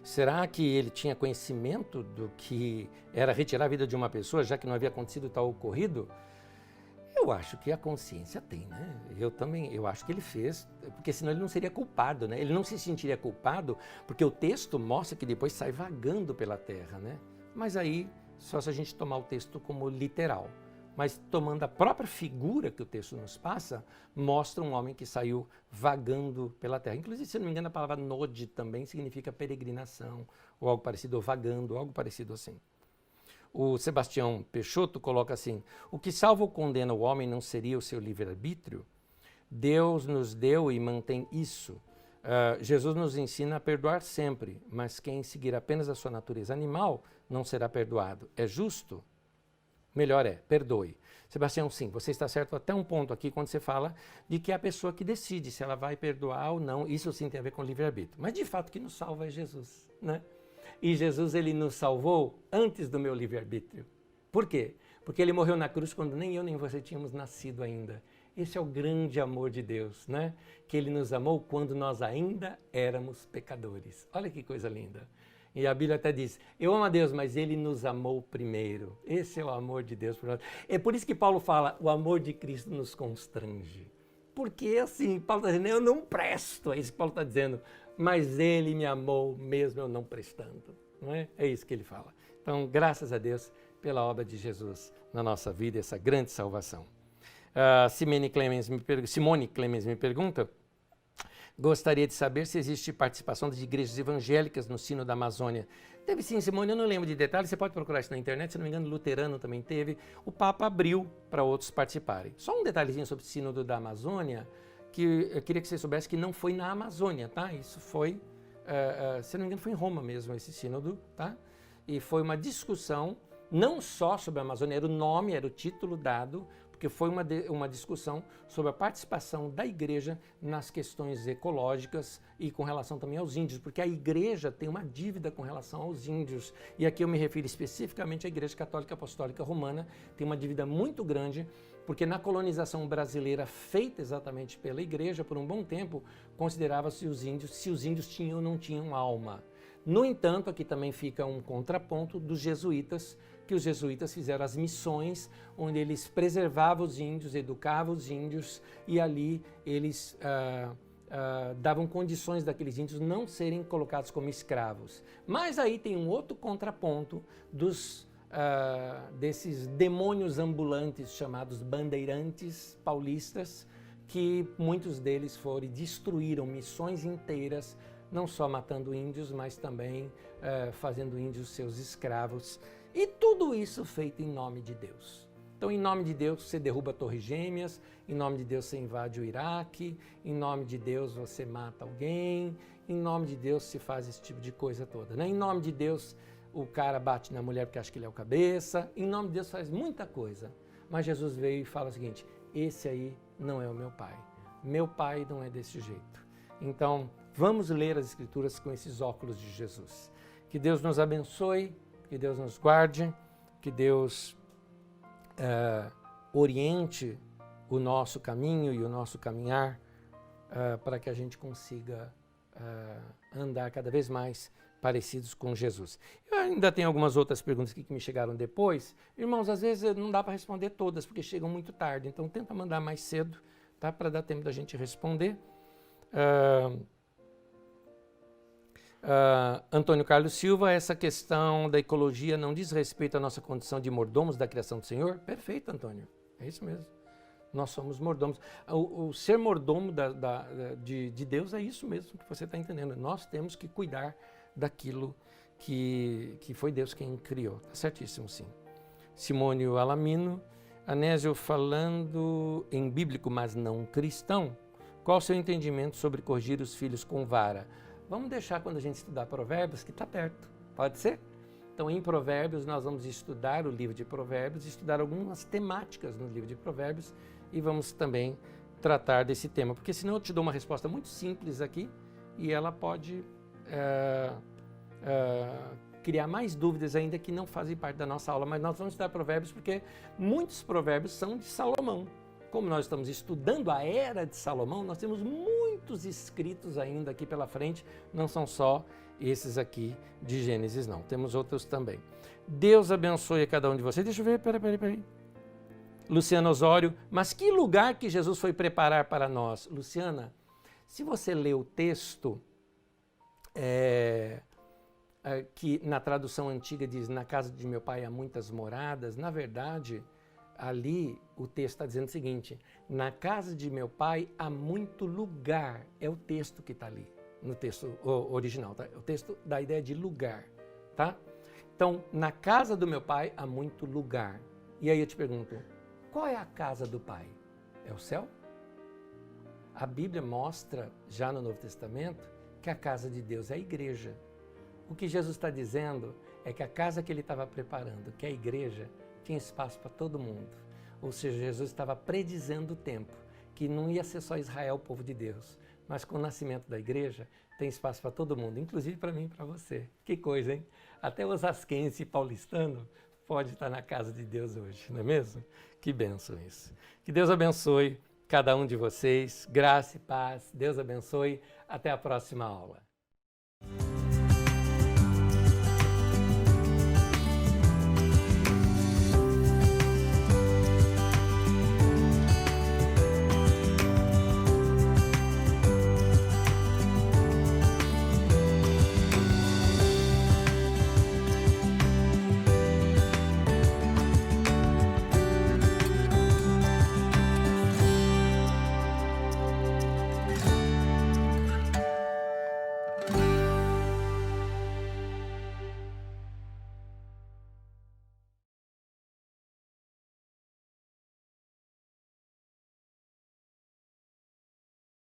Speaker 1: Será que ele tinha conhecimento do que era retirar a vida de uma pessoa, já que não havia acontecido tal ocorrido? Eu acho que a consciência tem, né? Eu acho que ele fez, porque senão ele não seria culpado, né? Ele não se sentiria culpado, porque o texto mostra que depois sai vagando pela terra, né? Mas aí, só se a gente tomar o texto como literal. Mas tomando a própria figura que o texto nos passa, mostra um homem que saiu vagando pela terra. Inclusive, se não me engano, a palavra node também significa peregrinação, ou algo parecido, ou vagando, ou algo parecido assim. O Sebastião Peixoto coloca assim, o que salva ou condena o homem não seria o seu livre-arbítrio? Deus nos deu e mantém isso. Jesus nos ensina a perdoar sempre, mas quem seguir apenas a sua natureza animal não será perdoado. É justo? Melhor perdoe. Sebastião, sim, você está certo até um ponto aqui quando você fala de que é a pessoa que decide se ela vai perdoar ou não. Isso sim tem a ver com livre-arbítrio. Mas de fato o que nos salva é Jesus, né? E Jesus, ele nos salvou antes do meu livre-arbítrio. Por quê? Porque ele morreu na cruz quando nem eu nem você tínhamos nascido ainda. Esse é o grande amor de Deus, né? Que ele nos amou quando nós ainda éramos pecadores. Olha que coisa linda. E a Bíblia até diz, eu amo a Deus, mas ele nos amou primeiro. Esse é o amor de Deus por nós. É por isso que Paulo fala, o amor de Cristo nos constrange. Porque assim, Paulo está dizendo, eu não presto, é isso que Paulo está dizendo. Mas ele me amou mesmo eu não prestando. Não é? É isso que ele fala. Então, graças a Deus pela obra de Jesus na nossa vida, essa grande salvação. Simone Clemens me pergunta, gostaria de saber se existe participação das igrejas evangélicas no Sínodo da Amazônia. Teve sim, Simone, eu não lembro de detalhes, você pode procurar isso na internet, se não me engano, luterano também teve. O Papa abriu para outros participarem. Só um detalhezinho sobre o Sínodo da Amazônia, que eu queria que você soubesse que não foi na Amazônia, tá? Isso foi, se não me engano, foi em Roma mesmo, esse sínodo, tá? E foi uma discussão, não só sobre a Amazônia, era o nome, era o título dado, porque foi uma discussão sobre a participação da igreja nas questões ecológicas e com relação também aos índios, porque a igreja tem uma dívida com relação aos índios. E aqui eu me refiro especificamente à Igreja Católica Apostólica Romana, tem uma dívida muito grande, porque na colonização brasileira feita exatamente pela igreja, por um bom tempo, considerava-se se os índios tinham ou não tinham alma. No entanto, aqui também fica um contraponto dos jesuítas, que os jesuítas fizeram as missões, onde eles preservavam os índios, educavam os índios, e ali eles davam condições daqueles índios não serem colocados como escravos. Mas aí tem um outro contraponto desses demônios ambulantes chamados bandeirantes paulistas, que muitos deles foram e destruíram missões inteiras, não só matando índios, mas também fazendo índios seus escravos. E tudo isso feito em nome de Deus. Então, em nome de Deus, você derruba Torres Gêmeas, em nome de Deus, você invade o Iraque, em nome de Deus, você mata alguém, em nome de Deus, se faz esse tipo de coisa toda, né? Em nome de Deus, o cara bate na mulher porque acha que ele é o cabeça, em nome de Deus, faz muita coisa. Mas Jesus veio e fala o seguinte: esse aí não é o meu pai. Meu pai não é desse jeito. Então, vamos ler as Escrituras com esses óculos de Jesus. Que Deus nos abençoe, que Deus nos guarde, que Deus oriente o nosso caminho e o nosso caminhar para que a gente consiga andar cada vez mais parecidos com Jesus. Eu ainda tenho algumas outras perguntas aqui que me chegaram depois. Irmãos, às vezes não dá para responder todas, porque chegam muito tarde, então tenta mandar mais cedo, tá? Para dar tempo da gente responder. Antônio Carlos Silva, essa questão da ecologia não diz respeito à nossa condição de mordomos da criação do Senhor? Perfeito, Antônio, é isso mesmo. Nós somos mordomos. O ser mordomo de Deus é isso mesmo que você está entendendo. Nós temos que cuidar daquilo que foi Deus quem criou. Está certíssimo, sim. Simônio Alamino, Anésio, falando em bíblico, mas não cristão, qual o seu entendimento sobre corrigir os filhos com vara? Vamos deixar quando a gente estudar Provérbios, que está perto. Pode ser? Então, em Provérbios, nós vamos estudar o livro de Provérbios, estudar algumas temáticas no livro de Provérbios e vamos também tratar desse tema, porque senão eu te dou uma resposta muito simples aqui e ela pode criar mais dúvidas ainda que não fazem parte da nossa aula, mas nós vamos estudar Provérbios porque muitos provérbios são de Salomão. Como nós estamos estudando a era de Salomão, nós temos muitos escritos ainda aqui pela frente, não são só esses aqui de Gênesis, não. Temos outros também. Deus abençoe a cada um de vocês. Deixa eu ver, peraí. Luciana Osório, mas que lugar que Jesus foi preparar para nós? Luciana, se você ler o texto, que na tradução antiga diz, na casa de meu pai há muitas moradas, na verdade, ali o texto está dizendo o seguinte, na casa de meu pai há muito lugar, é o texto que está ali, no texto original, tá? O texto dá a ideia de lugar, tá? Então, na casa do meu pai há muito lugar. E aí eu te pergunto, qual é a casa do pai? É o céu? A Bíblia mostra, já no Novo Testamento, que a casa de Deus é a igreja. O que Jesus está dizendo é que a casa que ele estava preparando, que é a igreja, tinha espaço para todo mundo. Ou seja, Jesus estava predizendo o tempo, que não ia ser só Israel, o povo de Deus, mas com o nascimento da igreja, tem espaço para todo mundo, inclusive para mim e para você. Que coisa, hein? Até o osasquense e paulistano pode estar na casa de Deus hoje, não é mesmo? Que bênção isso. Que Deus abençoe cada um de vocês, graça e paz, Deus abençoe, até a próxima aula.